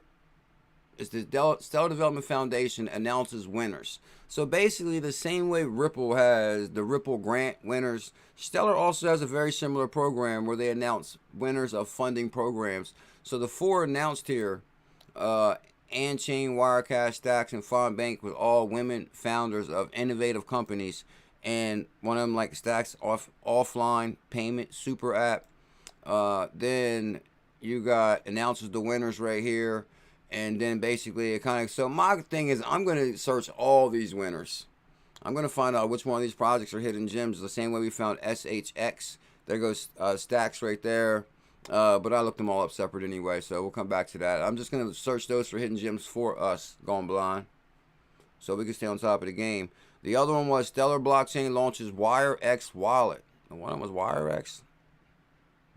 Speaker 1: Development Foundation announces winners. So basically, the same way Ripple has the Ripple grant winners, Stellar also has a very similar program where they announce winners of funding programs. So the 4 announced here, Anchain, Wirecash, Stacks, and Fond Bank, with all women founders of innovative companies. And one of them like Stacks offline payment super app. Then you got announces the winners right here. And then basically it kind of, so my thing is I'm going to search all these winners. I'm going to find out which one of these projects are hidden gems, the same way we found SHX. There goes Stacks right there. But I looked them all up separate anyway, so we'll come back to that. I'm just going to search those for hidden gems for us, going blind, so we can stay on top of the game. The other one was Stellar Blockchain launches WireX Wallet. And one of them was WireX.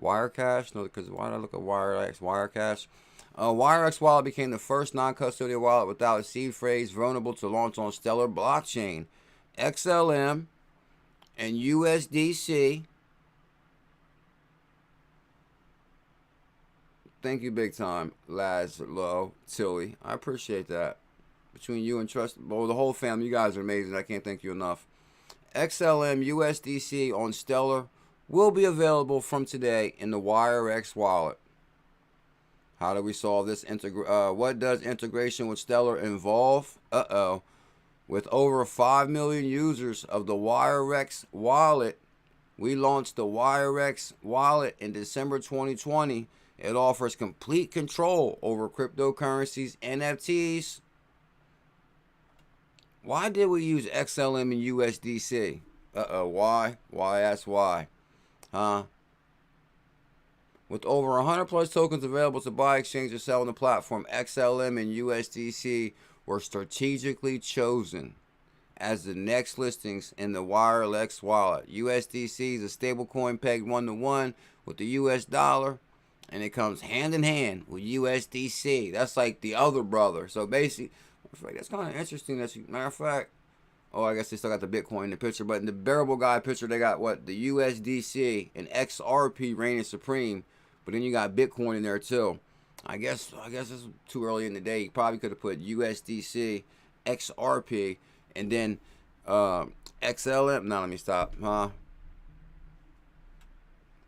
Speaker 1: Wirecash? No, because why did I look at WireX? Wirecash. WireX Wallet became the first non-custodial wallet without a seed phrase vulnerable to launch on Stellar Blockchain. XLM and USDC. Thank you big time, Laszlo, Tilly. I appreciate that. Between you and Trust, well, the whole family, you guys are amazing. I can't thank you enough. XLM, USDC on Stellar will be available from today in the WireX wallet. How do we solve this? What does integration with Stellar involve? With over 5 million users of the WireX wallet, we launched the WireX wallet in December 2020. It offers complete control over cryptocurrencies, NFTs. Why did we use XLM and USDC? Why? Why? Ask why. With over 100 plus tokens available to buy, exchange, or sell on the platform, XLM and USDC were strategically chosen as the next listings in the WireX wallet. USDC is a stablecoin pegged 1-to-1 with the US dollar, and it comes hand in hand with USDC. That's like the other brother. So basically, that's kind of interesting. Matter of fact, I guess they still got the Bitcoin in the picture, but in the bearable guy picture, they got what? The USDC and XRP reigning supreme, but then you got Bitcoin in there too. I guess it's too early in the day. You probably could have put USDC, XRP, and then XLM. Now let me stop.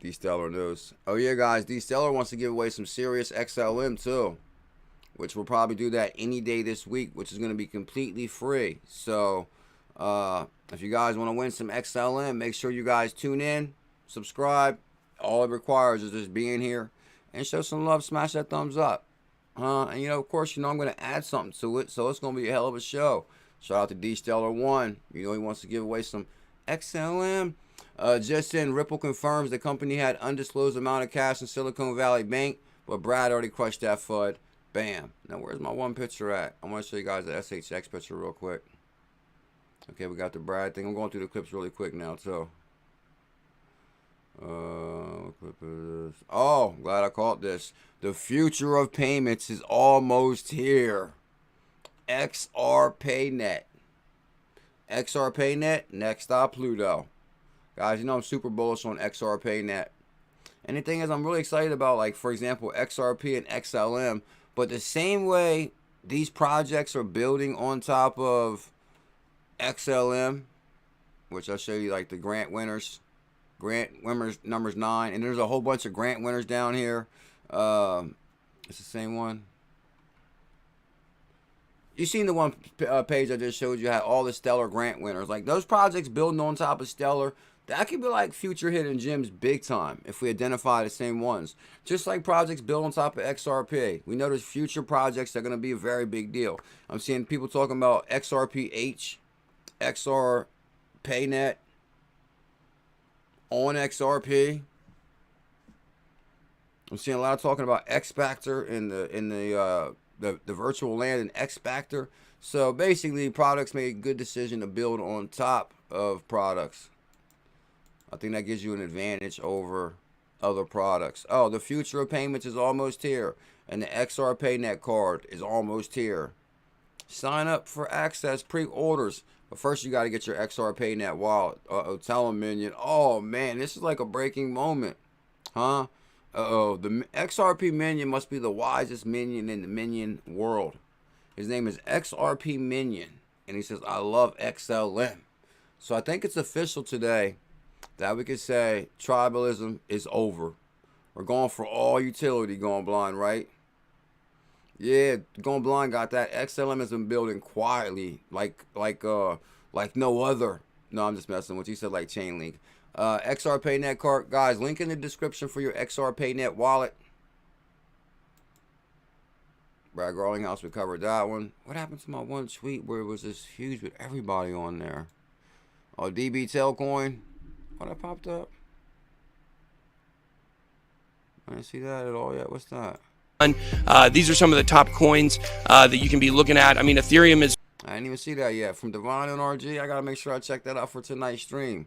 Speaker 1: 𝕝𝕚𝕟𝕤𝕤 news. Oh yeah, guys, 𝕝𝕚𝕟 wants to give away some serious XLM too, which we'll probably do that any day this week, which is going to be completely free. So if you guys want to win some XLM, make sure you guys tune in, subscribe. All it requires is just being here and show some love. Smash that thumbs up. And of course, I'm going to add something to it, so it's going to be a hell of a show. Shout out to 𝕝𝕚𝕟1. He wants to give away some XLM. Just in, Ripple confirms the company had undisclosed amount of cash in Silicon Valley Bank, but Brad already crushed that FUD. Bam. Now, where's my one picture at? I want to show you guys the SHX picture real quick. Okay, we got the Brad thing. I'm going through the clips really quick now, too. Clip is... Oh, glad I caught this. The future of payments is almost here. XRPayNeT. XRPayNeT, next stop Pluto. Guys, I'm super bullish on XRPayNeT. And the thing is, I'm really excited about, like, for example, XRP and XLM. But the same way these projects are building on top of XLM, which I'll show you, like, the grant winners. Grant winners numbers 9. And there's a whole bunch of grant winners down here. It's the same one. You seen the one page I just showed you had all the Stellar grant winners. Like, those projects building on top of Stellar, that could be like future hidden gems big time if we identify the same ones. Just like projects built on top of XRP. We know there's future projects that are going to be a very big deal. I'm seeing people talking about XRPH, XRPayNeT, on XRP. I'm seeing a lot of talking about X Factor in the virtual land and X Factor. So basically, products made a good decision to build on top of products. I think that gives you an advantage over other products. Oh, the future of payments is almost here, and the XRPayNeT card is almost here. Sign up for access pre-orders, but first you got to get your XRPayNeT wallet. Tell them, minion. Oh man, this is like a breaking moment, huh? The XRP minion must be the wisest minion in the minion world. His name is XRP Minion, and he says, I love XLM. So I think it's official today that we could say tribalism is over. We're going for all utility, going blind, right? Yeah, going blind got that. XLM has been building quietly, like no other. No, I'm just messing with you. He said like Chainlink. XRPayNeT card, guys. Link in the description for your XRPayNeT wallet. Brad Garlinghouse, we covered that one. What happened to my one tweet where it was just huge with everybody on there? Oh, DB Tailcoin. Oh, that popped up. I didn't see that at all yet. What's that?
Speaker 11: These are some of the top coins that you can be looking at. I mean, Ethereum is...
Speaker 1: I didn't even see that yet. From DEVON and RG, I got to make sure I check that out for tonight's stream.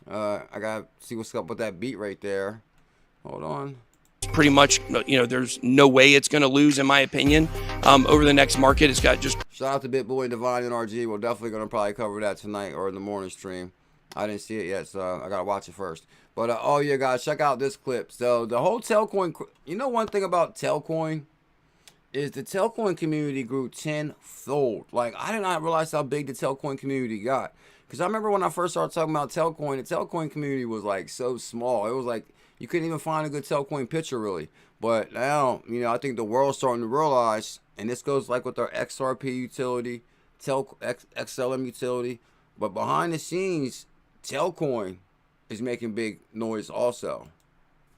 Speaker 1: I got to see what's up with that beat right there. Hold on.
Speaker 11: Pretty much, there's no way it's going to lose, in my opinion, over the next market. It's got just...
Speaker 1: Shout out to BitBoy and DEVON and RG. We're definitely going to probably cover that tonight or in the morning stream. I didn't see it yet, so I got to watch it first. But, oh, yeah, guys, check out this clip. So, the whole Tailcoin... one thing about Tailcoin is the Tailcoin community grew tenfold. Like, I did not realize how big the Tailcoin community got. Because I remember when I first started talking about Telcoin, the Telcoin community was like so small. It was like you couldn't even find a good Telcoin picture really. But now, you know, I think the world's starting to realize, and this goes like with our XRP utility, XLM utility, but behind the scenes, Telcoin is making big noise also.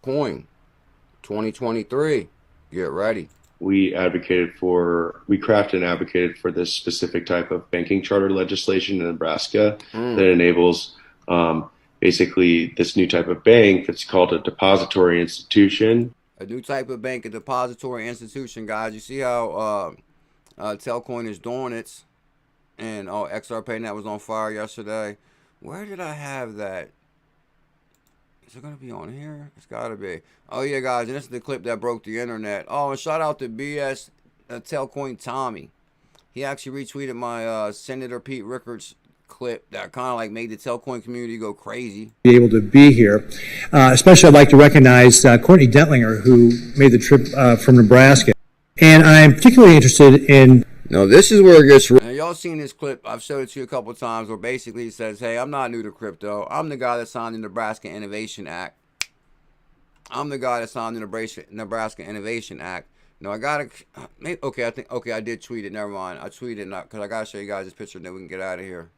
Speaker 1: Coin 2023, get ready.
Speaker 12: We crafted and advocated for this specific type of banking charter legislation in Nebraska that enables basically this new type of bank that's called a depository institution.
Speaker 1: A new type of bank, a depository institution, guys. You see how Telcoin is doing it, and XRPayNeT was on fire yesterday. Where did I have that? Is it gonna be on here? It's gotta be. Oh yeah, guys, and this is the clip that broke the internet. Oh, and shout out to BS Telcoin Tommy. He actually retweeted my Senator Pete Rickards clip that kind of like made the Telcoin community go crazy.
Speaker 13: Be able to be here. Especially I'd like to recognize Courtney Dentlinger, who made the trip from Nebraska. And I'm particularly interested in...
Speaker 1: Now this is where it gets... Now y'all seen this clip, I've showed it to you a couple of times, where basically it says, hey, I'm not new to crypto. I'm the guy that signed the Nebraska Innovation Act. I'm the guy that signed the Nebraska Innovation Act. No, I gotta... Okay, I did tweet it. Never mind. I tweeted it because I gotta show you guys this picture and then we can get out of here.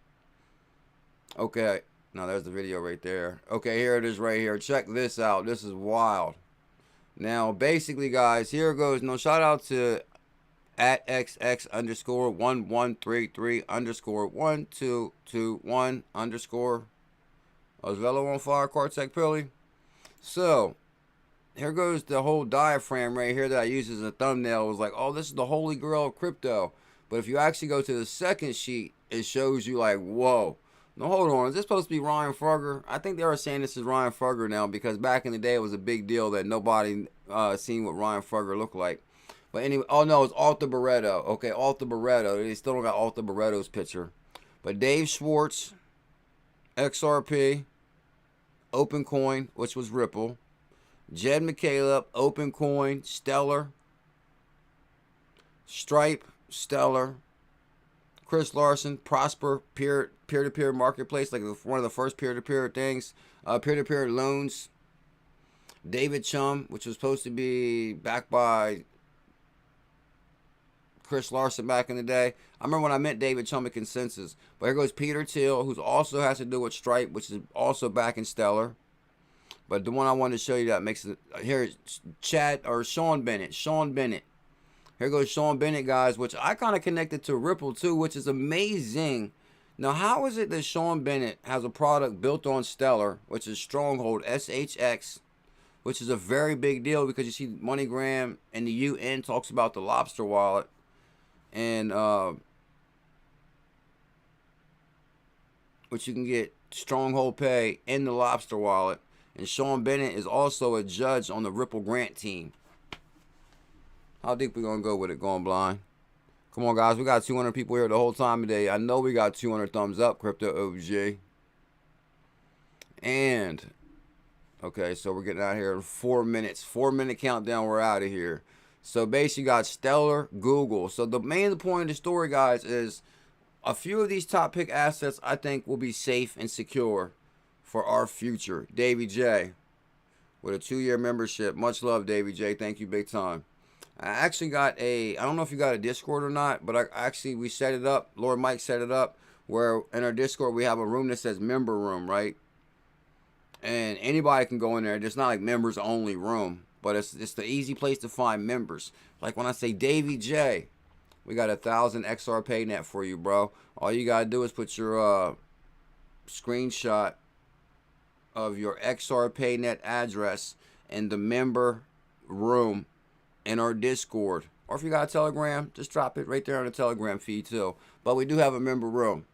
Speaker 1: Okay, now there's the video right there. Okay, here it is right here. Check this out. This is wild. Now, basically, guys, here it goes. No, shout out to @XX_1133_1221_ Velo on fire, Kartek Pilly. So, here goes the whole diaphragm right here that I used as a thumbnail. It was like, oh, this is the holy grail of crypto. But if you actually go to the second sheet, it shows you like, whoa. No, hold on. Is this supposed to be Ryan Frugger? I think they were saying this is Ryan Frugger now because back in the day it was a big deal that nobody seen what Ryan Frugger looked like. But anyway, oh no, it's 𝕊𝕚𝕟𝕤𝕤. Okay, 𝕊𝕚𝕟𝕤𝕤. They still don't got 𝕊𝕚𝕟𝕤𝕤's picture. But Dave Schwartz, XRP, OpenCoin, which was Ripple, 𝕊𝕚𝕟𝕤𝕤, OpenCoin, Stellar, Stripe, Stellar, Chris Larson, Prosper, peer-to-peer marketplace, like one of the first peer-to-peer things, peer-to-peer loans. David Chum, which was supposed to be backed by Chris Larson back in the day. I remember when I met David Chum at Consensus. But here goes Peter Thiel, who also has to do with Stripe, which is also back in Stellar. But the one I wanted to show you that makes it, here is Sean Bennett. Sean Bennett. Here goes Sean Bennett, guys, which I kind of connected to Ripple too, which is amazing. Now, how is it that Sean Bennett has a product built on Stellar, which is Stronghold, SHX, which is a very big deal because you see MoneyGram and the UN talks about the Lobster wallet. And which you can get Stronghold Pay in the Lobster wallet. And Sean Bennett is also a judge on the Ripple grant team. How deep we gonna go with it, going blind? Come on, guys. We got 200 people here the whole time today. I know we got 200 thumbs up, Crypto OG. And, okay, so we're getting out here in 4 minutes. 4-minute countdown, we're out of here. So basically, you got Stellar, Google. So the main point of the story, guys, is a few of these top pick assets I think will be safe and secure for our future. Davey J with a 2-year membership. Much love, Davey J. Thank you big time. I actually got I don't know if you got a Discord or not, but we set it up. Lord Mike set it up where in our Discord we have a room that says member room, right? And anybody can go in there. It's not like members only room, but it's the easy place to find members. Like when I say Davey J, we got 1,000 XRPayNeT for you, bro. All you gotta do is put your screenshot of your XRPayNeT address in the member room in our Discord. Or if you got a Telegram, just drop it right there on the Telegram feed too. But we do have a member room.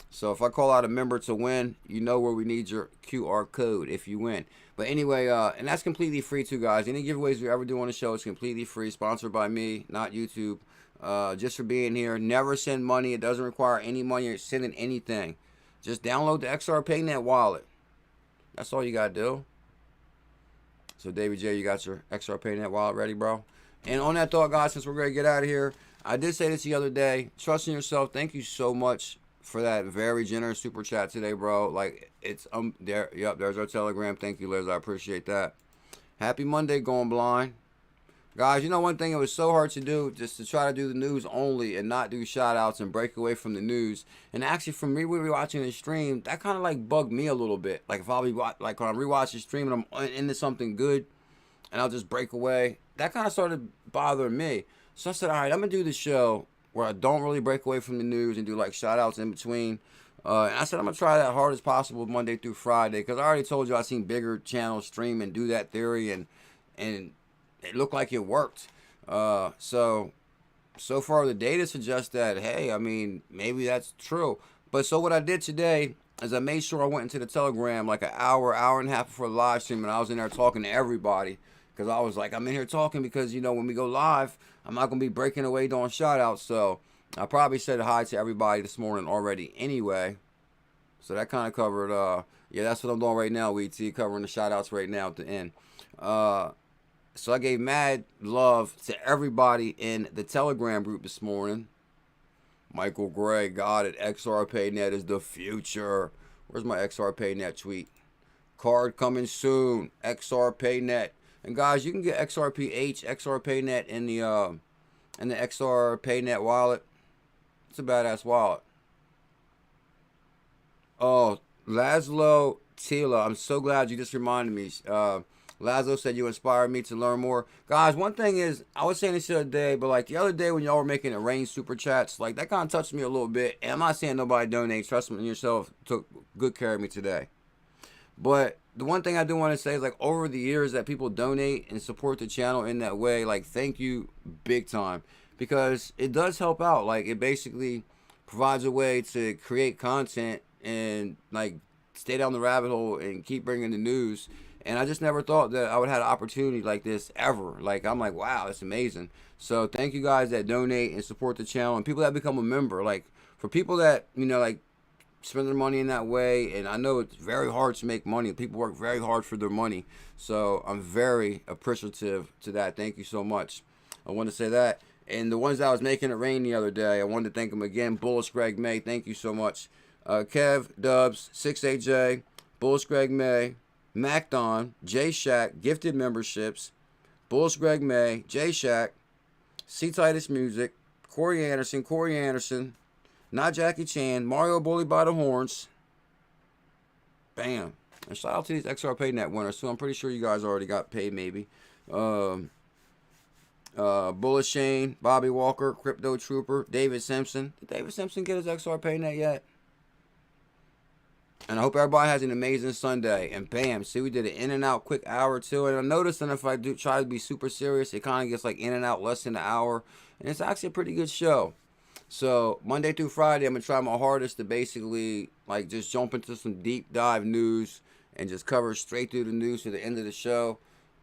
Speaker 1: So if I call out a member to win, you know where we need your QR code if you win. But anyway, and that's completely free too, guys. Any giveaways we ever do on the show is completely free. Sponsored by me, not YouTube. Just for being here. Never send money. It doesn't require any money or sending anything. Just download the XRPayNeT wallet. That's all you got to do. So, David J, you got your XRPayNeT wallet ready, bro? And on that thought, guys, since we're going to get out of here, I did say this the other day. Trust in yourself. Thank you so much for that very generous super chat today, bro. Like, it's there. Yep, there's our Telegram. Thank you, Liz. I appreciate that. Happy Monday, Going Blind. Guys, you know one thing, it was so hard to do, just to try to do the news only and not do shout outs and break away from the news. And actually, for me, when we were watching the stream, that kind of like bugged me a little bit. Like, if I'll be like when I rewatch the stream and I'm into something good and I'll just break away, that kind of started bothering me. So I said, all right, I'm gonna do the show where I don't really break away from the news and do like shout outs in between. And I said I'm gonna try that hard as possible Monday through Friday, because I already told you I seen bigger channels stream and do that theory, and it looked like it worked. So far the data suggests that, hey, I mean, maybe that's true. But so what I did today is I made sure I went into the Telegram like an hour and a half before the live stream, and I was in there talking to everybody, because I was like, I'm in here talking because, you know, when we go live, I'm not gonna be breaking away doing shout outs. So I probably said hi to everybody this morning already anyway. So that kind of covered, yeah, that's what I'm doing right now, WT, covering the shout outs right now at the end. So I gave mad love to everybody in the Telegram group this morning. Michael Gray, got it. XRPayNeT is the future. Where's my XRPayNeT tweet? Card coming soon. XRPayNeT. And guys, you can get XRPayNeT in the XRPayNeT wallet. It's a badass wallet. Oh, 𝕊𝕚𝕟𝕤𝕤. I'm so glad you just reminded me. Lazo said you inspired me to learn more. Guys, one thing is, I was saying this the other day, but like the other day when y'all were making arranged super chats, like that kind of touched me a little bit. And I'm not saying nobody donate. Trust me, yourself took good care of me today. But the one thing I do want to say is, like, over the years that people donate and support the channel in that way, like, thank you big time, because it does help out. Like, it basically provides a way to create content and like stay down the rabbit hole and keep bringing the news. And I just never thought that I would have an opportunity like this ever. Like, I'm like, wow, that's amazing. So thank you guys that donate and support the channel, and people that become a member. Like, for people that, you know, like, spend their money in that way, and I know it's very hard to make money. People work very hard for their money. So I'm very appreciative to that. Thank you so much. I want to say that. And the ones that I was making it rain the other day, I wanted to thank them again. 𝕚𝕚𝕟𝕚𝕚, thank you so much. Kev, Dubs, 6AJ, 𝕚𝕚𝕟𝕚𝕚, MacDon, J Shack, gifted memberships, 𝕚𝕚𝕟𝕚𝕚, J Shack, C Titus Music, Corey Anderson, Not Jackie Chan, Mario Bully by the Horns. Bam. And shout out to these XRPayNeT winners too. I'm pretty sure you guys already got paid, maybe. Bullet Shane, Bobby Walker, Crypto Trooper, David Simpson. Did David Simpson get his XRPayNeT yet? And I hope everybody has an amazing Sunday. And bam, see, we did an in and out quick hour too. And I noticed that if I do try to be super serious, it kind of gets like in and out less than an hour. And it's actually a pretty good show. So Monday through Friday, I'm going to try my hardest to basically like just jump into some deep dive news and just cover straight through the news to the end of the show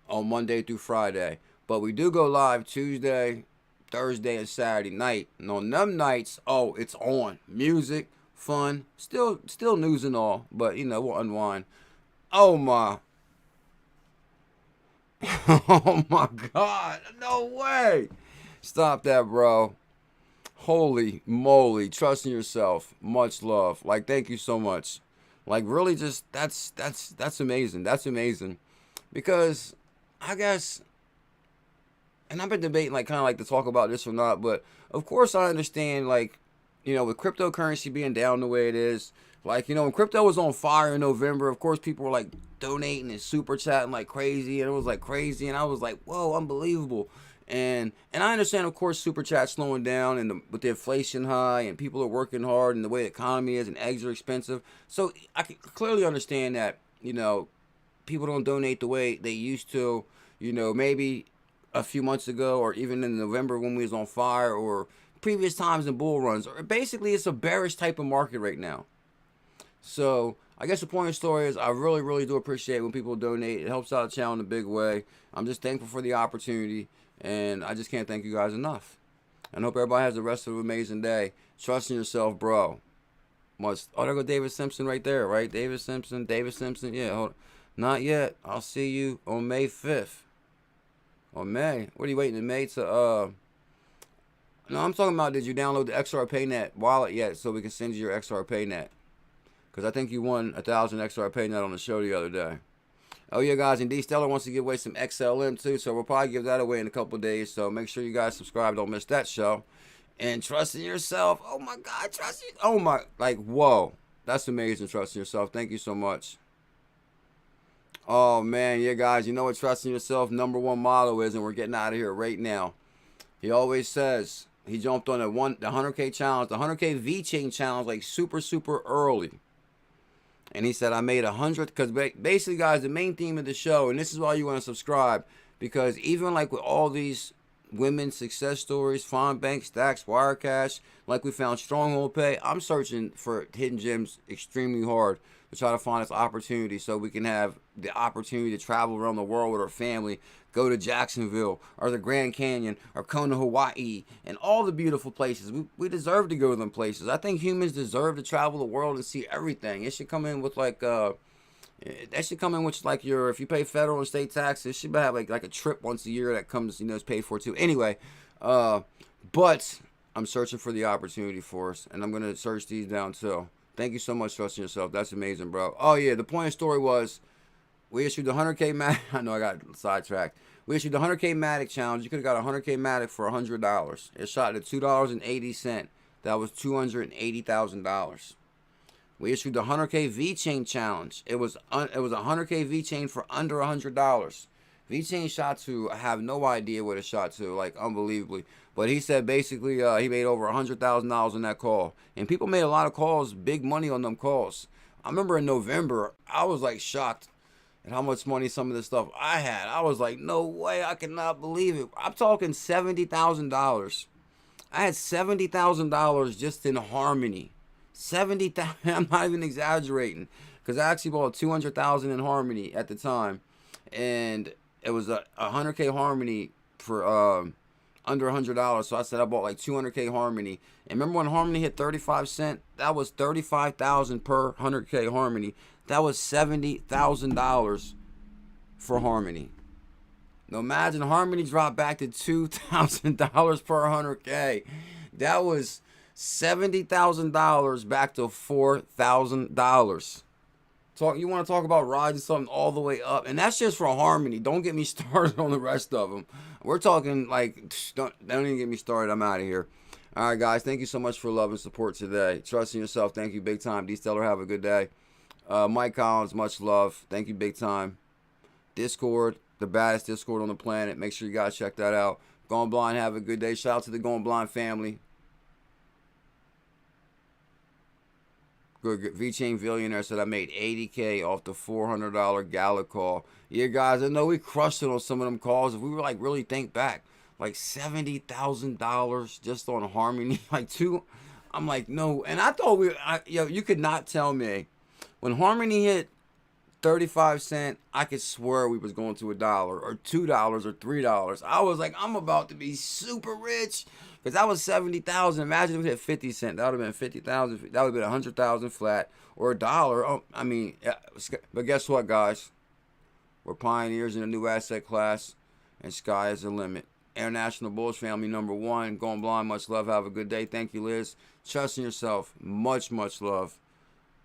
Speaker 1: on Monday through Friday. But we do go live Tuesday, Thursday, and Saturday night. And on them nights, oh, it's on. Music, fun, still news and all, but you know, we'll unwind. Oh my. Oh my God. No way. Stop that, bro. Holy moly. Trust in yourself. Much love. Like, thank you so much. Like, really, just that's amazing. That's amazing. Because I guess, and I've been debating like kind of like to talk about this or not, but of course I understand, like, you know, with cryptocurrency being down the way it is, like, you know, when crypto was on fire in November, of course people were like donating and super chatting like crazy, and it was like crazy, and I was like, whoa, unbelievable. And I understand, of course, super chat slowing down, and with the inflation high, and people are working hard, and the way the economy is, and eggs are expensive. So I can clearly understand that, you know, people don't donate the way they used to, you know, maybe a few months ago, or even in November when we was on fire, or previous times in bull runs. Or basically, it's a bearish type of market right now. So I guess the point of the story is I really, really do appreciate when people donate. It helps out the channel in a big way. I'm just thankful for the opportunity, and I just can't thank you guys enough. And hope everybody has the rest of an amazing day. Trust in yourself, bro. Must. Oh, there go David Simpson right there, right? David Simpson. Yeah, hold on. Not yet. I'll see you on May 5th. Or May. What are you waiting in May to, No, I'm talking about, did you download the XRPayNeT wallet yet so we can send you your XRPayNeT? Because I think you won 1,000 XRPayNeT on the show the other day. Oh yeah, guys, and 𝕝𝕠𝕚𝕒 wants to give away some XLM too, so we'll probably give that away in a couple of days. So make sure you guys subscribe, don't miss that show. And trust in yourself. Oh my God, trust you. Oh my, like, whoa. That's amazing, trust in yourself. Thank you so much. Oh man, yeah, guys, you know what trust in yourself #1 motto is, and we're getting out of here right now. He always says, he jumped on the 100K challenge, the 100K VeChain challenge, like super early. And he said, I made 100, because basically, guys, the main theme of the show, and this is why you want to subscribe, because even like with all these women's success stories, Fond Bank, Stacks, Wirecash, like we found Stronghold Pay, I'm searching for hidden gems extremely hard to try to find this opportunity so we can have the opportunity to travel around the world with our family, go to Jacksonville or the Grand Canyon or Kona, Hawaii, and all the beautiful places. We deserve to go to them places. I think humans deserve to travel the world and see everything. It should come in with like that should come in with like your, if you pay federal and state taxes, it should have like a trip once a year that comes, you know, is paid for too. Anyway, but I'm searching for the opportunity for us, and I'm gonna search these down too. Thank you so much, trusting yourself. That's amazing, bro. Oh yeah, the point of the story was we issued the 100K Matic. I know I got sidetracked. We issued the 100K Matic challenge. You could have got a 100K Matic for $100. It shot at $2.80. That was $280,000. We issued the 100K VeChain challenge. It was a 100K VeChain for under $100. VeChain shot to, I have no idea what it shot to, like unbelievably. But he said basically he made over $100,000 on that call. And people made a lot of calls, big money on them calls. I remember in November, I was like shocked at how much money some of the stuff I had. I was like, no way, I cannot believe it. I'm talking $70,000. I had $70,000 just in Harmony. 70,000. I'm not even exaggerating, because I actually bought 200,000 in Harmony at the time, and it was a 100K Harmony for under $100. So I said I bought like 200K Harmony. And remember when Harmony hit 35 cents? That was 35,000 per 100K Harmony. That was $70,000 for Harmony. Now imagine Harmony dropped back to $2,000 per 100K. That was $70,000 back to $4,000. You want to talk about riding something all the way up, and that's just for Harmony. Don't get me started on the rest of them. We're talking like, don't even get me started. I'm out of here. All right, guys. Thank you so much for love and support today. Trust in yourself. Thank you, big time. 𝕝𝕠𝕚, have a good day. Mike Collins, much love. Thank you, big time. Discord, the baddest Discord on the planet. Make sure you guys check that out. Going Blind, have a good day. Shout out to the Going Blind family. Good VeChain Billionaire said I made 80K off the $400 gala call. Yeah, guys, I know we crushed it on some of them calls. If we were like really think back, like $70,000 just on Harmony, like I'm like, no. And I thought you could not tell me when Harmony hit 35 cents, I could swear we was going to $1 or $2 or $3. I was like, I'm about to be super rich. Because that was 70,000. Imagine if we hit 50 cents. That would have been 50,000. That would have been 100,000 flat, or $1. Oh, I mean, but guess what, guys? We're pioneers in a new asset class, and sky is the limit. International Bulls family #1. Going Blind, much love. Have a good day. Thank you, Liz. Trust in yourself. Much love.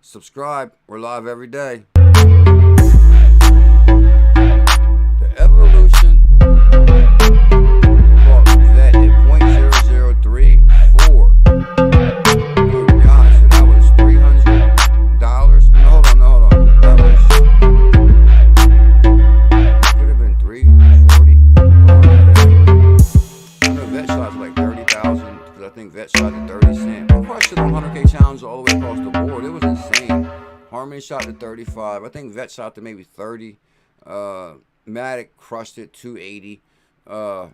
Speaker 1: Subscribe. We're live every day. The evolution. Vet at 0.0034. Oh gosh, so that was $300. No, hold on. That was, could have been $340. I know vet shots like 30,000, because I think vet shot at 30 cents. We crushed it on 100K challenge all the way across the board. It was insane. Harmony shot to 35. I think vet shot to maybe 30. Matic crushed it 280. I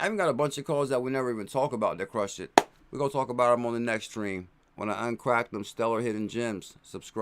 Speaker 1: even got a bunch of calls that we never even talk about that crushed it. We're gonna talk about them on the next stream when I uncrack them stellar hidden gems. Subscribe.